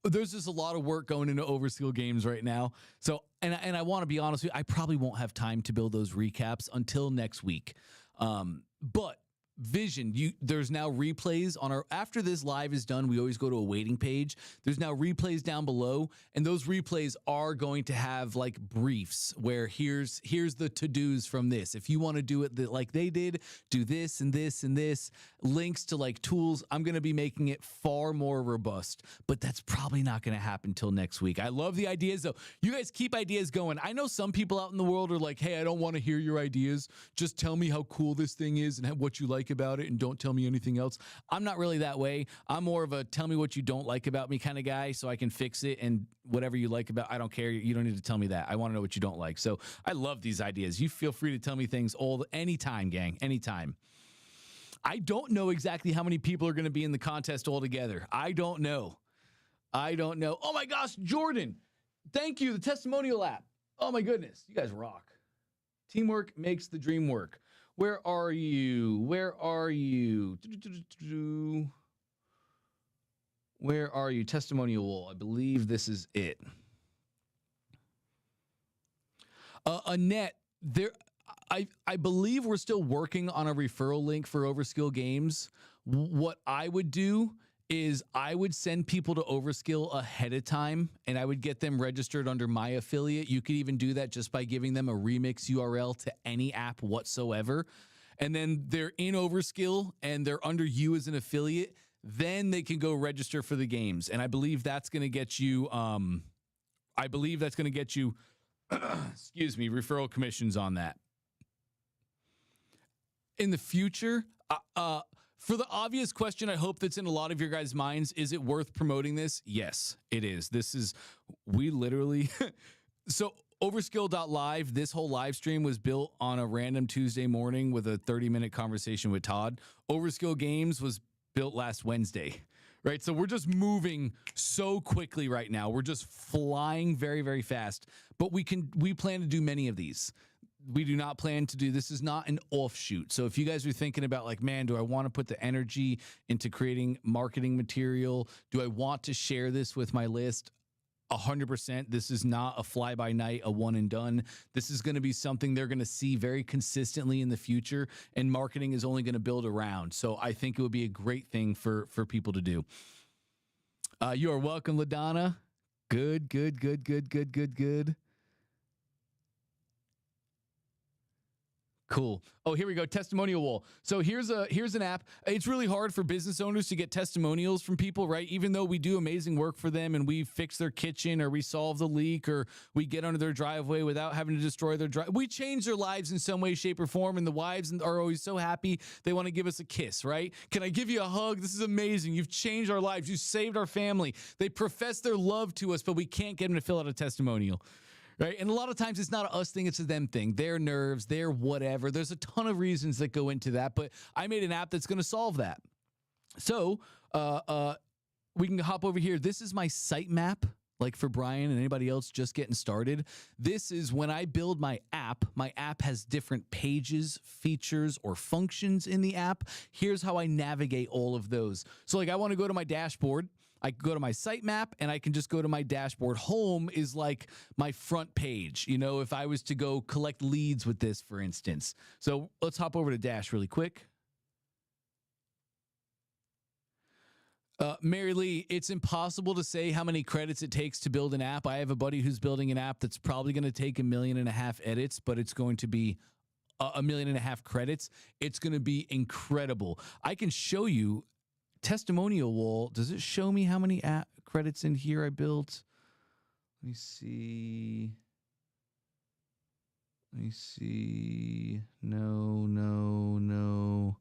There's just a lot of work going into Overskill games right now. So, and I want to be honest with you, I probably won't have time to build those recaps until next week. But Vision, there's now replays on our, after this live is done, we always go to a waiting page. There's now replays down below, and those replays are going to have like briefs where here's the to-dos from this. If you want to do it like they did, do this and this and this, links to like tools. I'm going to be making it far more robust, but that's probably not going to happen till next week. I love the ideas though. You guys keep ideas going. I know some people out in the world are like, hey, I don't want to hear your ideas. Just tell me how cool this thing is and what you like about it, and don't tell me anything else. I'm not really that way. I'm more of a tell me what you don't like about me kind of guy, so I can fix it, and whatever you like about, I don't care. You don't need to tell me that. I want to know what you don't like. So I love these ideas. You feel free to tell me things anytime, gang, anytime. I don't know exactly how many people are going to be in the contest altogether. I don't know. Oh my gosh, Jordan, thank you. The testimonial app. Oh my goodness, you guys rock. Teamwork makes the dream work. Where are you? Where are you? Where are you? Testimonial wall. I believe this is it. Annette, I believe we're still working on a referral link for Overskill Games. What I would do is I would send people to Overskill ahead of time, and I would get them registered under my affiliate. You could even do that just by giving them a remix URL to any app whatsoever. And then they're in Overskill and they're under you as an affiliate. Then they can go register for the games. And I believe that's going to get you, excuse me, referral commissions on that. In the future, for the obvious question, I hope that's in a lot of your guys' minds, is it worth promoting this? Yes, it is. We literally, so Overskill.live, this whole live stream was built on a random Tuesday morning with a 30-minute conversation with Todd. Overskill Games was built last Wednesday, right? So we're just moving so quickly right now. We're just flying very, very fast, but we plan to do many of these. We do not plan to do, this is not an offshoot. So if you guys are thinking about like, man, do I want to put the energy into creating marketing material? Do I want to share this with my list? 100%. This is not a fly by night, a one and done. This is going to be something they're going to see very consistently in the future, and marketing is only going to build around. So I think it would be a great thing for people to do. You are welcome, LaDonna. Good. Cool. Oh, here we go. Testimonial wall. So here's an app. It's really hard for business owners to get testimonials from people, right? Even though we do amazing work for them and we fix their kitchen, or we solve the leak, or we get under their driveway without having to destroy their driveway. We change their lives in some way, shape, or form, and the wives are always so happy they want to give us a kiss, right? Can I give you a hug? This is amazing. You've changed our lives. You saved our family. They profess their love to us, but we can't get them to fill out a testimonial. Right. And a lot of times it's not a us thing, it's a them thing. Their nerves, their whatever. There's a ton of reasons that go into that, but I made an app that's going to solve that. So we can hop over here. This is my sitemap, like for Brian and anybody else just getting started. This is when I build my app. My app has different pages, features, or functions in the app. Here's how I navigate all of those. So like I want to go to my dashboard. I go to my sitemap and I can just go to my dashboard. Home is like my front page, you know, if I was to go collect leads with this, for instance. So let's hop over to Dash really quick. Mary Lee, it's impossible to say how many credits it takes to build an app. I have a buddy who's building an app that's probably going to take 1.5 million edits, but it's going to be 1.5 million credits. It's going to be incredible. I can show you testimonial wall. Does it show me how many app credits in here I built? Let me see. No,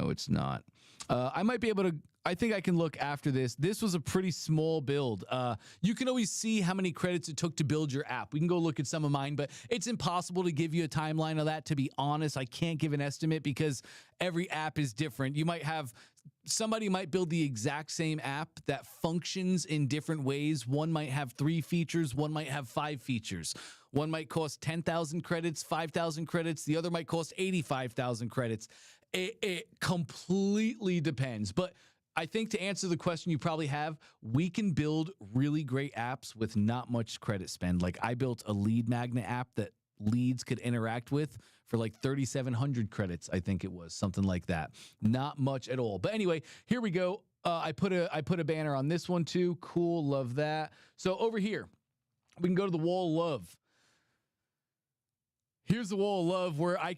it's not. I might be able to. I think I can look after this. This was a pretty small build. You can always see how many credits it took to build your app. We can go look at some of mine, but it's impossible to give you a timeline of that. To be honest, I can't give an estimate because every app is different. You might have somebody might build the exact same app that functions in different ways. One might have 3 features. One might have 5 features. One might cost 10,000 credits, 5,000 credits. The other might cost 85,000 credits. It completely depends. But I think to answer the question you probably have, we can build really great apps with not much credit spend. Like I built a lead magnet app that leads could interact with for like 3,700 credits. I think it was something like that. Not much at all. But anyway, here we go. I put a banner on this one too. Cool. Love that. So over here, we can go to the wall of love. Here's the wall of love where I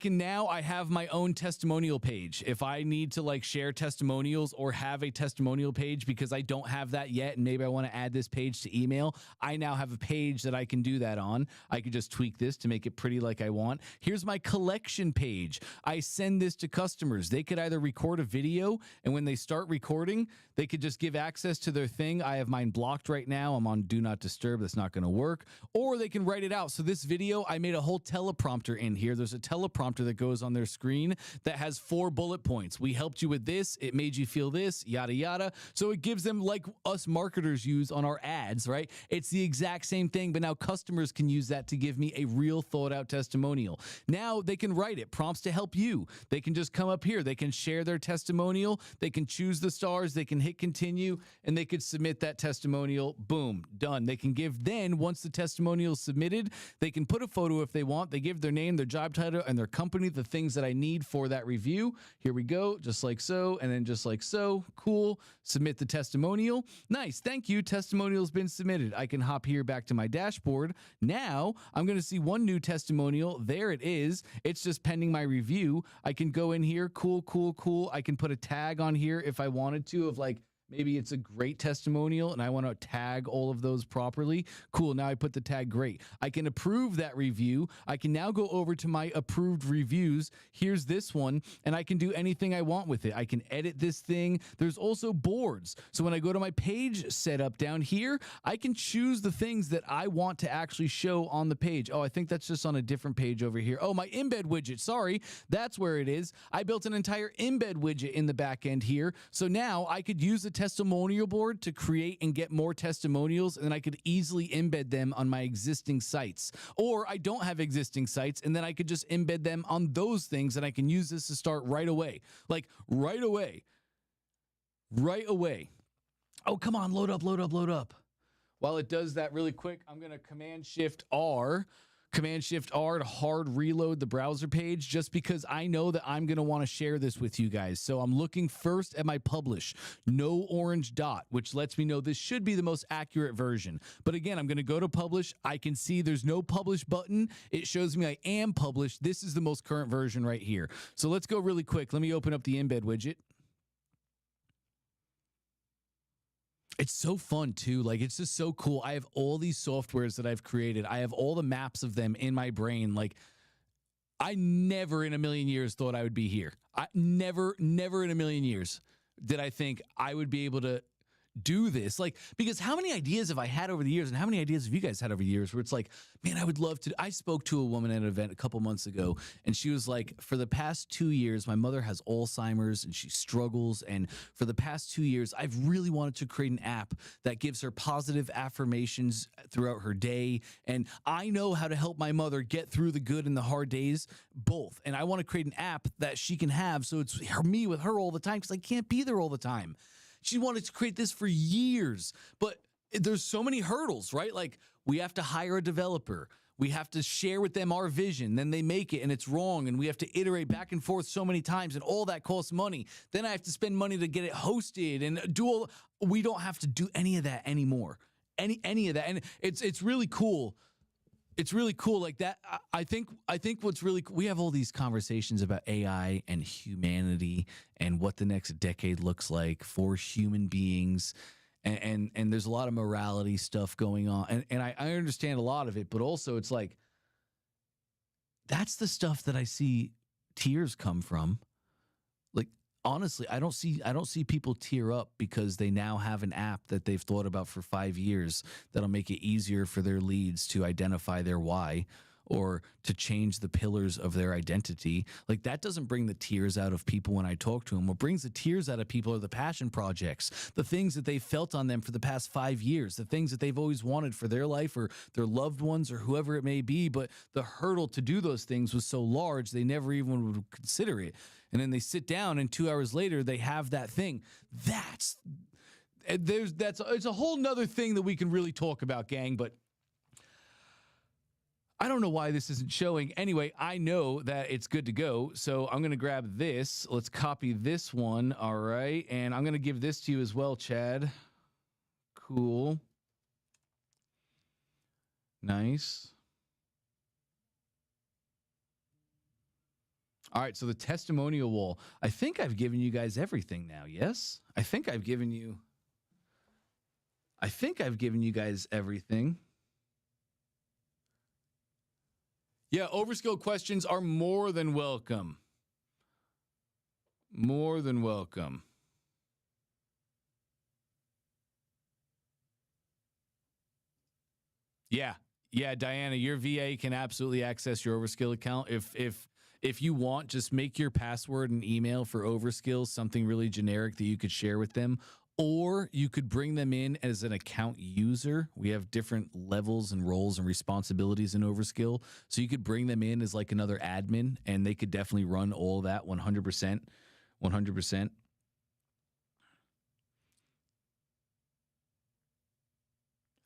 have my own testimonial page. If I need to like share testimonials or have a testimonial page because I don't have that yet, and maybe I want to add this page to email, I now have a page that I can do that on. I could just tweak this to make it pretty like I want. Here's my collection page. I send this to customers. They could either record a video, and when they start recording, they could just give access to their thing. I have mine blocked right now. I'm on Do Not Disturb. That's not going to work. Or they can write it out. So this video, I made a whole teleprompter in here. There's a teleprompter that goes on their screen that has 4 bullet points. We helped you with this. It made you feel this, yada, yada. So it gives them like us marketers use on our ads, right? It's the exact same thing, but now customers can use that to give me a real thought out testimonial. Now they can write it, prompts to help you. They can just come up here. They can share their testimonial. They can choose the stars. They can hit continue, and they could submit that testimonial. Boom, done. They can give then, once the testimonial is submitted, they can put a photo if they want. They give their name, their job title, and their company, the things that I need for that review. Here we go, just like so, and then just like so. Cool. Submit the testimonial. Nice. Thank you. Testimonial's been submitted. I can hop here back to my dashboard. Now I'm going to see one new testimonial. There it is. It's just pending my review. I can go in here. Cool, cool, cool. I can put a tag on here if I wanted to of like, maybe it's a great testimonial and I want to tag all of those properly. Cool. Now I put the tag great. I can approve that review. I can now go over to my approved reviews. Here's this one, and I can do anything I want with it. I can edit this thing. There's also boards. So when I go to my page setup down here, I can choose the things that I want to actually show on the page. Oh, I think that's just on a different page over here. Oh, my embed widget. Sorry. That's where it is. I built an entire embed widget in the back end here. So now I could use the testimonial board to create and get more testimonials, and then I could easily embed them on my existing sites. Or I don't have existing sites, and then I could just embed them on those things, and I can use this to start right away. Like right away. Right away. Oh, come on, load up, load up, load up. While it does that really quick, I'm going to Command-Shift-R to hard reload the browser page just because I know that I'm going to want to share this with you guys. So I'm looking first at my publish, no orange dot, which lets me know this should be the most accurate version. But again, I'm going to go to publish. I can see there's no publish button. It shows me I am published. This is the most current version right here. So let's go really quick. Let me open up the embed widget. It's so fun too. Like, it's just so cool. I have all these softwares that I've created. I have all the maps of them in my brain. Like, I never in a million years thought I would be here. I never in a million years did I think I would be able to do this. Like, because how many ideas have I had over the years, and how many ideas have you guys had over the years where it's like, man, I would love to. I spoke to a woman at an event a couple months ago, and she was like, for the past 2 years, my mother has Alzheimer's and she struggles. And for the past 2 years, I've really wanted to create an app that gives her positive affirmations throughout her day. And I know how to help my mother get through the good and the hard days, both. And I want to create an app that she can have so it's me with her all the time because I can't be there all the time. She wanted to create this for years, but there's so many hurdles, right? Like we have to hire a developer. We have to share with them our vision. Then they make it and it's wrong. And we have to iterate back and forth so many times and all that costs money. Then I have to spend money to get it hosted and do all. We don't have to do any of that anymore. Any of that. And it's really cool. It's really cool like that. I think what's really we have all these conversations about AI and humanity and what the next decade looks like for human beings. And there's a lot of morality stuff going on. And I understand a lot of it, but also it's like that's the stuff that I see tears come from. Like honestly, I don't see people tear up because they now have an app that they've thought about for 5 years that'll make it easier for their leads to identify their why or to change the pillars of their identity. Like that doesn't bring the tears out of people when I talk to them. What brings the tears out of people are the passion projects, the things that they felt on them for the past 5 years, the things that they've always wanted for their life or their loved ones or whoever it may be. But the hurdle to do those things was so large, they never even would consider it. And then they sit down and 2 hours later, they have that thing. It's a whole nother thing that we can really talk about, gang, but I don't know why this isn't showing. Anyway, I know that it's good to go. So I'm going to grab this. Let's copy this one. All right. And I'm going to give this to you as well, Chad. Cool. Nice. All right. So the testimonial wall. I think I've given you guys everything now. Yes? I think I've given you guys everything. Yeah, Overskill questions are more than welcome. More than welcome. Yeah, Diana, your VA can absolutely access your Overskill account. If you want, just make your password and email for Overskill something really generic that you could share with them. Or you could bring them in as an account user. We have different levels and roles and responsibilities in Overskill. So you could bring them in as like another admin, and they could definitely run all that 100%. 100%.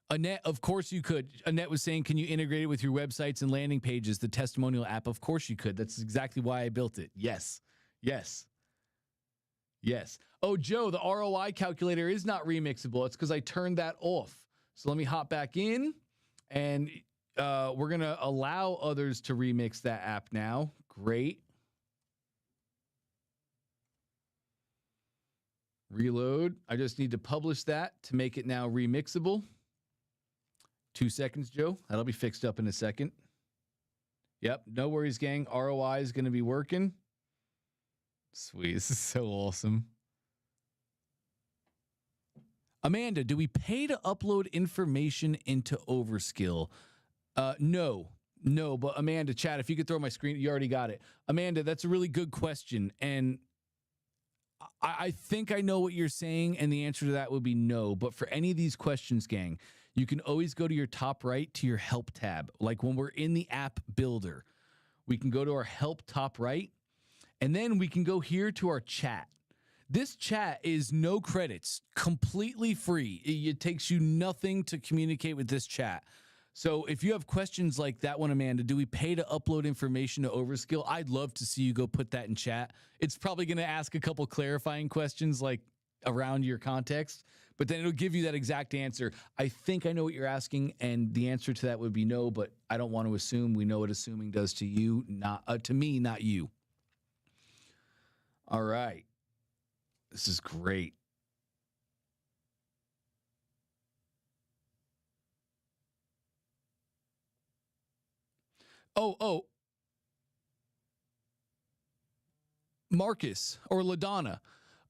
Annette, of course you could. Annette was saying, can you integrate it with your websites and landing pages, the testimonial app? Of course you could. That's exactly why I built it. Yes. Oh, Joe, the ROI calculator is not remixable. It's because I turned that off. So let me hop back in, and we're going to allow others to remix that app now. Great. Reload. I just need to publish that to make it now remixable. 2 seconds, Joe. That'll be fixed up in a second. Yep, no worries, gang. ROI is going to be working. Sweet. This is so awesome. Amanda, do we pay to upload information into Overskill? No. But Amanda, chat, if you could throw my screen, you already got it. Amanda, that's a really good question. And I think I know what you're saying, and the answer to that would be no. But for any of these questions, gang, you can always go to your top right to your help tab. Like when we're in the app builder, we can go to our help top right. And then we can go here to our chat. This chat is no credits, completely free. It takes you nothing to communicate with this chat. So if you have questions like that one, Amanda, do we pay to upload information to Overskill? I'd love to see you go put that in chat. It's probably going to ask a couple clarifying questions like around your context, but then it'll give you that exact answer. I think I know what you're asking, and the answer to that would be no, but I don't want to assume. We know what assuming does to you, not to me, not you. All right. This is great. Oh. Marcus or LaDonna.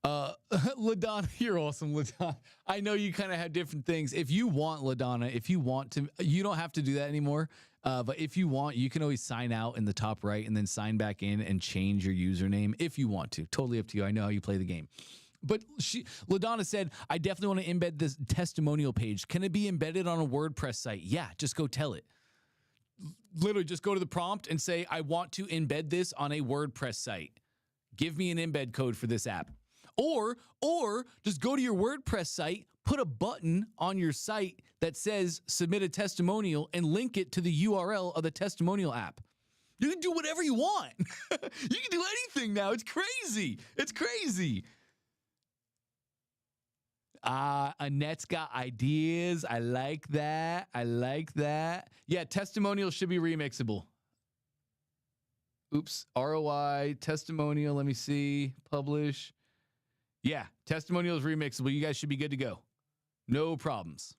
LaDonna, you're awesome, LaDonna. I know you kind of have different things. If you want, LaDonna, if you want to, you don't have to do that anymore. But if you want, you can always sign out in the top right and then sign back in and change your username if you want to. Totally up to you. I know how you play the game. But LaDonna said, I definitely want to embed this testimonial page. Can it be embedded on a WordPress site? Yeah, just go tell it. Literally just go to the prompt and say, I want to embed this on a WordPress site. Give me an embed code for this app. Or just go to your WordPress site, put a button on your site that says submit a testimonial and link it to the URL of the testimonial app. You can do whatever you want. You can do anything now. It's crazy. It's crazy. Annette's got ideas. I like that. I like that. Yeah, testimonials should be remixable. Oops. ROI, testimonial. Let me see. Publish. Yeah, testimonial is remixable. You guys should be good to go. No problems.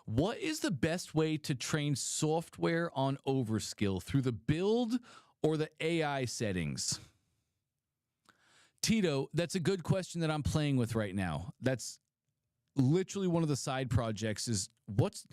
What is the best way to train software on Overskill, through the build or the AI settings? Tito, that's a good question that I'm playing with right now. That's literally one of the side projects. Is what's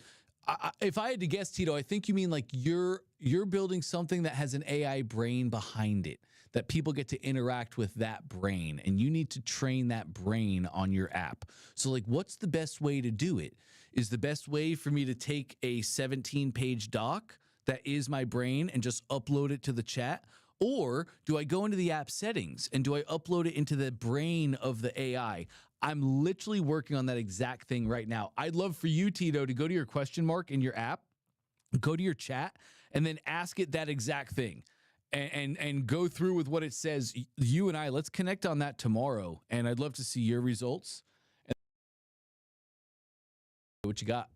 if I had to guess, Tito, I think you mean like you're building something that has an AI brain behind it, that people get to interact with that brain, and you need to train that brain on your app. So like, what's the best way to do it? Is the best way for me to take a 17-page doc that is my brain and just upload it to the chat? Or do I go into the app settings and do I upload it into the brain of the AI? I'm literally working on that exact thing right now. I'd love for you, Tito, to go to your question mark in your app, go to your chat, and then ask it that exact thing and go through with what it says. You and I, let's connect on that tomorrow, and I'd love to see your results. And what you got?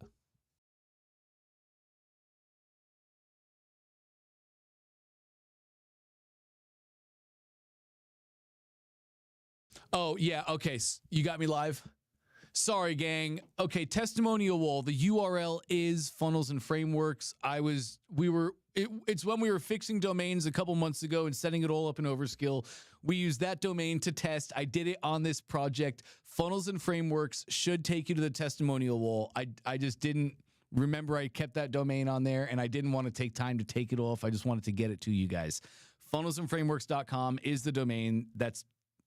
Oh, yeah. Okay. You got me live. Sorry, gang. Okay, testimonial wall. The URL is Funnels and Frameworks. It's when we were fixing domains a couple months ago and setting it all up in Overskill. We used that domain to test. I did it on this project. Funnels and Frameworks should take you to the testimonial wall. I just didn't remember I kept that domain on there, and I didn't want to take time to take it off. I just wanted to get it to you guys. Funnelsandframeworks.com is the domain. That's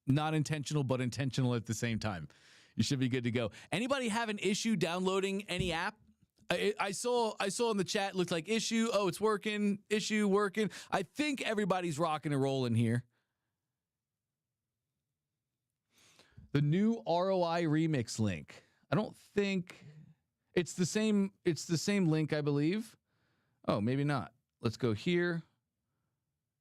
not intentional, but intentional at the same time. You should be good to go. Anybody have an issue downloading any app? I saw in the chat, looked like issue. Oh, it's working. Issue working. I think everybody's rocking and rolling here. The new ROI remix link. I don't think it's the same. It's the same link, I believe. Oh, maybe not. Let's go here.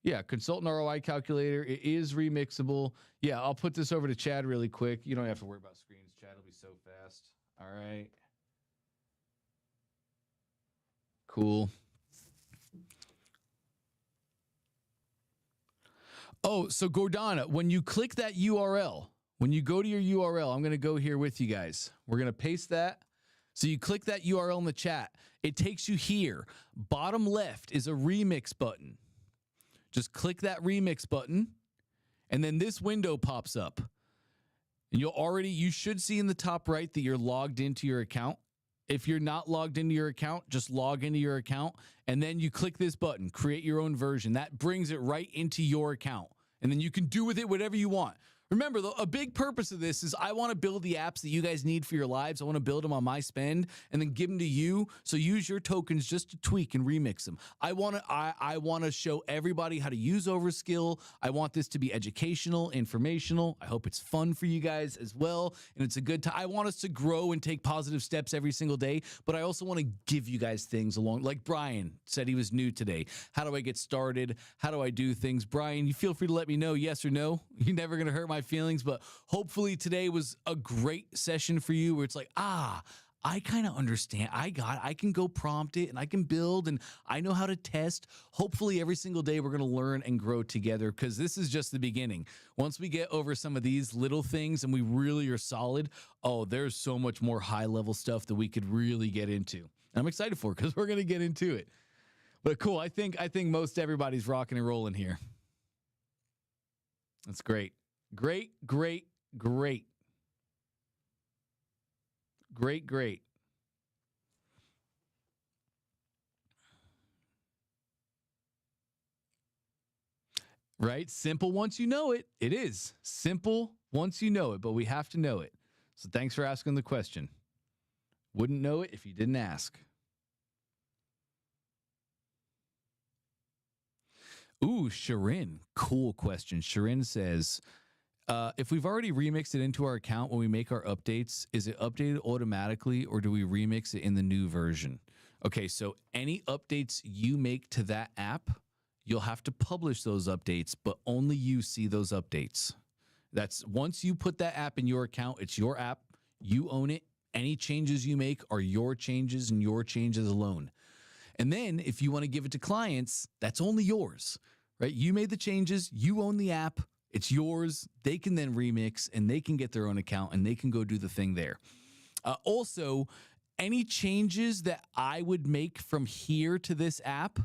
Yeah, consultant ROI calculator. It is remixable. Yeah, I'll put this over to Chad really quick. You don't have to worry about screens. Chad will be so fast. All right. Cool. Oh, so Gordana, when you click that URL, when you go to your URL, I'm going to go here with you guys. We're going to paste that. So you click that URL in the chat. It takes you here. Bottom left is a remix button. Just click that remix button, and then this window pops up. And you should see in the top right that you're logged into your account. If you're not logged into your account, just log into your account, and then you click this button, create your own version. That brings it right into your account, and then you can do with it whatever you want. Remember, a big purpose of this is I want to build the apps that you guys need for your lives. I want to build them on my spend and then give them to you. So use your tokens just to tweak and remix them. I want to show everybody how to use Overskill. I want this to be educational, informational. I hope it's fun for you guys as well. And it's a good time. I want us to grow and take positive steps every single day. But I also want to give you guys things along. Like Brian said, he was new today. How do I get started? How do I do things? Brian, you feel free to let me know, yes or no. You're never going to hurt my feelings, but hopefully today was a great session for you where it's like, I kind of understand. I can go prompt it and I can build and I know how to test. Hopefully every single day we're going to learn and grow together, because this is just the beginning. Once we get over some of these little things and we really are solid, there's so much more high level stuff that we could really get into. And I'm excited for it because we're going to get into it. But cool. I think most everybody's rocking and rolling here. That's great. Great. Great. Right? Simple once you know it. It is simple once you know it, but we have to know it. So thanks for asking the question. Wouldn't know it if you didn't ask. Ooh, Sharin. Cool question. Sharin says, if we've already remixed it into our account when we make our updates, is it updated automatically or do we remix it in the new version? Okay, so any updates you make to that app, you'll have to publish those updates, but only you see those updates. That's once you put that app in your account, it's your app, you own it. Any changes you make are your changes and your changes alone. And then if you want to give it to clients, that's only yours, right? You made the changes, you own the app, it's yours. They can then remix and they can get their own account and they can go do the thing there. Also, any changes that I would make from here to this app,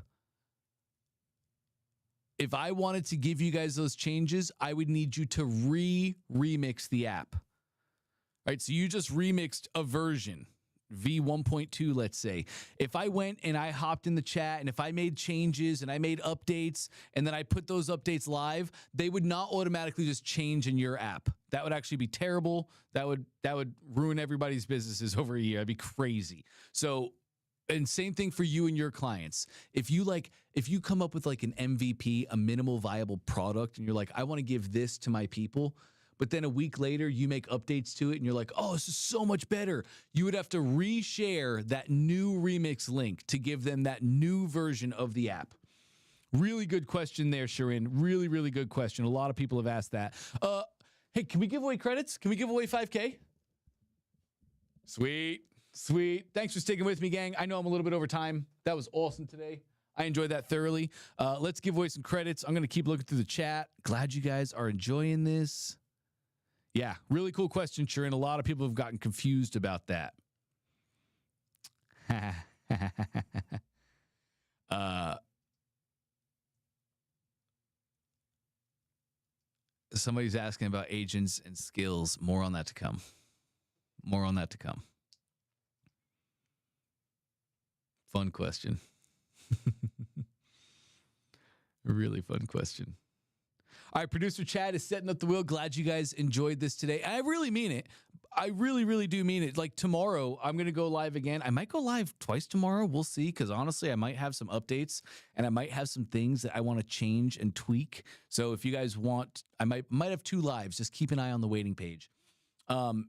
if I wanted to give you guys those changes, I would need you to remix the app. All right, so you just remixed a version, V1.2, let's say. If I went and I hopped in the chat and if I made changes and I made updates and then I put those updates live, they would not automatically just change in your app. That would actually be terrible. That would ruin everybody's businesses over a year. That'd be crazy. So, and same thing for you and your clients. If you come up with like an MVP, a minimal viable product, and you're like, I want to give this to my people, but then a week later you make updates to it and you're like, oh, this is so much better. You would have to reshare that new remix link to give them that new version of the app. Really good question there, Sharin. Really, really good question. A lot of people have asked that. Hey, can we give away credits? Can we give away 5K? Sweet. Thanks for sticking with me, gang. I know I'm a little bit over time. That was awesome today. I enjoyed that thoroughly. Let's give away some credits. I'm going to keep looking through the chat. Glad you guys are enjoying this. Yeah, really cool question, Sharon. A lot of people have gotten confused about that. Somebody's asking about agents and skills. More on that to come. Fun question. Really fun question. All right, producer Chad is setting up the wheel. Glad you guys enjoyed this today. I really mean it. I really, really do mean it. Like tomorrow, I'm going to go live again. I might go live twice tomorrow. We'll see, because honestly, I might have some updates and I might have some things that I want to change and tweak. So if you guys want, I might have 2 lives. Just keep an eye on the waiting page.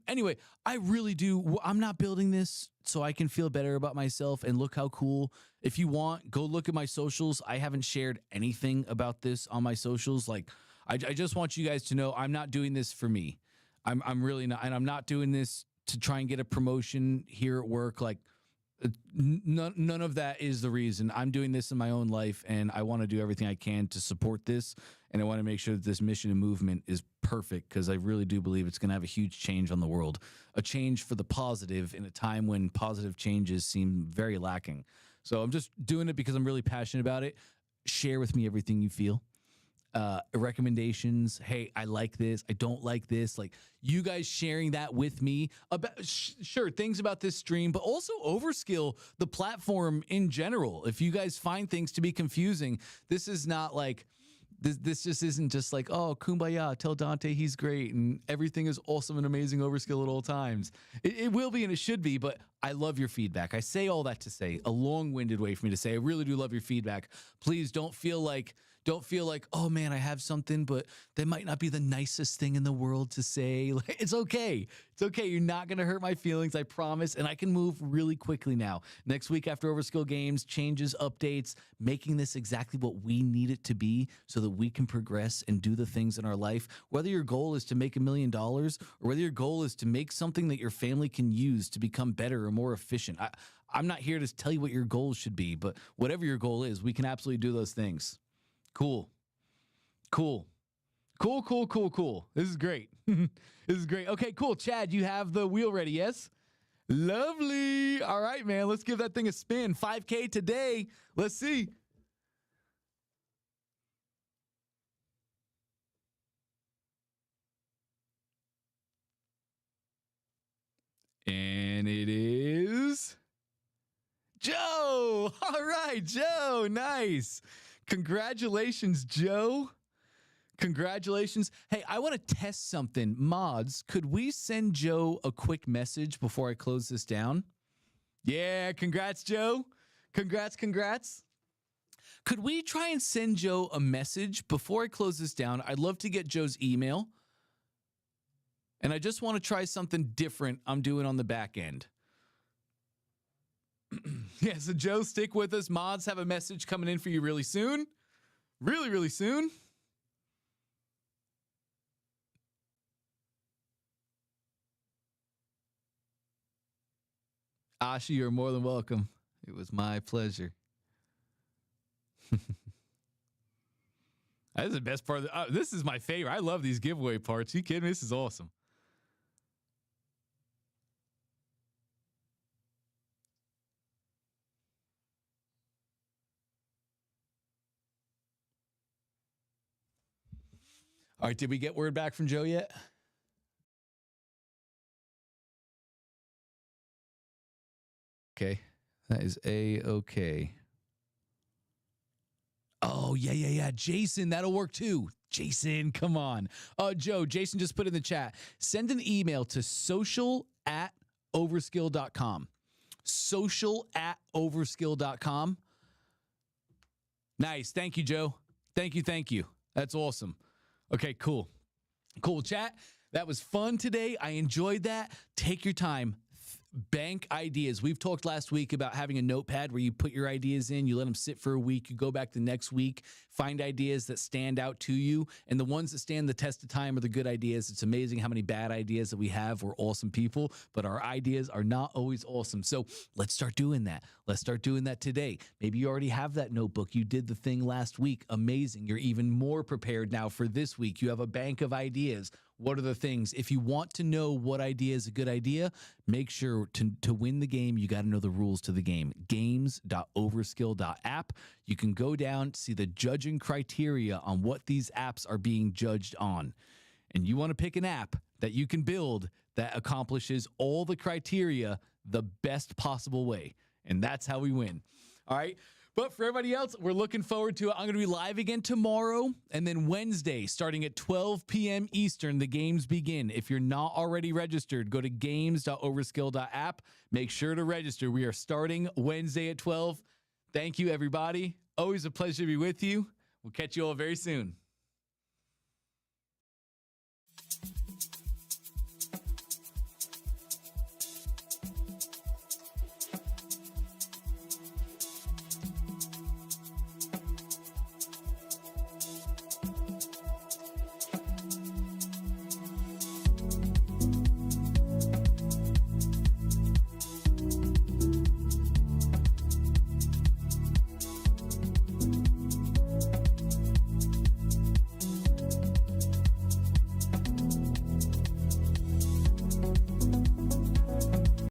Anyway, I really do. I'm not building this so I can feel better about myself and look how cool. If you want, go look at my socials. I haven't shared anything about this on my socials. Like, I just want you guys to know I'm not doing this for me. I'm really not, and I'm not doing this to try and get a promotion here at work. Like, none of that is the reason. I'm doing this in my own life, and I want to do everything I can to support this, and I want to make sure that this mission and movement is perfect, because I really do believe it's going to have a huge change on the world, a change for the positive in a time when positive changes seem very lacking. So I'm just doing it because I'm really passionate about it. Share with me everything you feel. Recommendations. Hey, I like this. I don't like this. Like, you guys sharing that with me about sure things about this stream, but also Overskill, the platform in general. If you guys find things to be confusing, this is not like this just isn't just like, oh, kumbaya, tell Dante he's great and everything is awesome and amazing Overskill at all times. It will be and it should be, but I love your feedback. I say all that to say, a long-winded way for me to say, I really do love your feedback. Please don't feel like, oh man, I have something, but that might not be the nicest thing in the world to say. Like, it's okay. It's okay. You're not going to hurt my feelings, I promise. And I can move really quickly now. Next week after Overskill Games, changes, updates, making this exactly what we need it to be so that we can progress and do the things in our life. Whether your goal is to make $1 million or whether your goal is to make something that your family can use to become better or more efficient. I'm not here to tell you what your goals should be, but whatever your goal is, we can absolutely do those things. Cool. This is great. This is great. Okay, cool. Chad, you have the wheel ready, yes? Lovely. All right, man. Let's give that thing a spin. 5K today. Let's see. And it is Joe. All right, Joe. Nice. Congratulations, Joe. Congratulations. Hey, I want to test something. Mods, could we send Joe a quick message before I close this down? Yeah, congrats, Joe. Congrats. Could we try and send Joe a message before I close this down? I'd love to get Joe's email. And I just want to try something different I'm doing on the back end. Yeah, so Joe, stick with us. Mods have a message coming in for you really soon. Really, really soon. Ashi, you're more than welcome. It was my pleasure. This is the best part. This is my favorite. I love these giveaway parts. You kidding me? This is awesome. All right, did we get word back from Joe yet? Okay, that is A-okay. Oh, yeah. Jason, that'll work too. Jason, come on. Joe, Jason just put in the chat. Send an email to social@overskill.com. Social@overskill.com. Nice. Thank you, Joe. Thank you. That's awesome. Okay, cool. Cool, chat. That was fun today. I enjoyed that. Take your time. Bank ideas. We've talked last week about having a notepad where you put your ideas in, you let them sit for a week, you go back the next week, find ideas that stand out to you, and the ones that stand the test of time are the good ideas. It's amazing how many bad ideas that we have. We're awesome people, but our ideas are not always awesome. So let's start doing that. Let's start doing that today. Maybe you already have that notebook. You did the thing last week. Amazing. You're even more prepared now for this week. You have a bank of ideas. What are the things? If you want to know what idea is a good idea, make sure to win the game, you got to know the rules to the game. Games.overskill.app. You can go down, see the judging criteria on what these apps are being judged on. And you want to pick an app that you can build that accomplishes all the criteria the best possible way. And that's how we win. All right. But for everybody else, we're looking forward to it. I'm going to be live again tomorrow. And then Wednesday, starting at 12 p.m. Eastern, the games begin. If you're not already registered, go to games.overskill.app. Make sure to register. We are starting Wednesday at 12. Thank you, everybody. Always a pleasure to be with you. We'll catch you all very soon.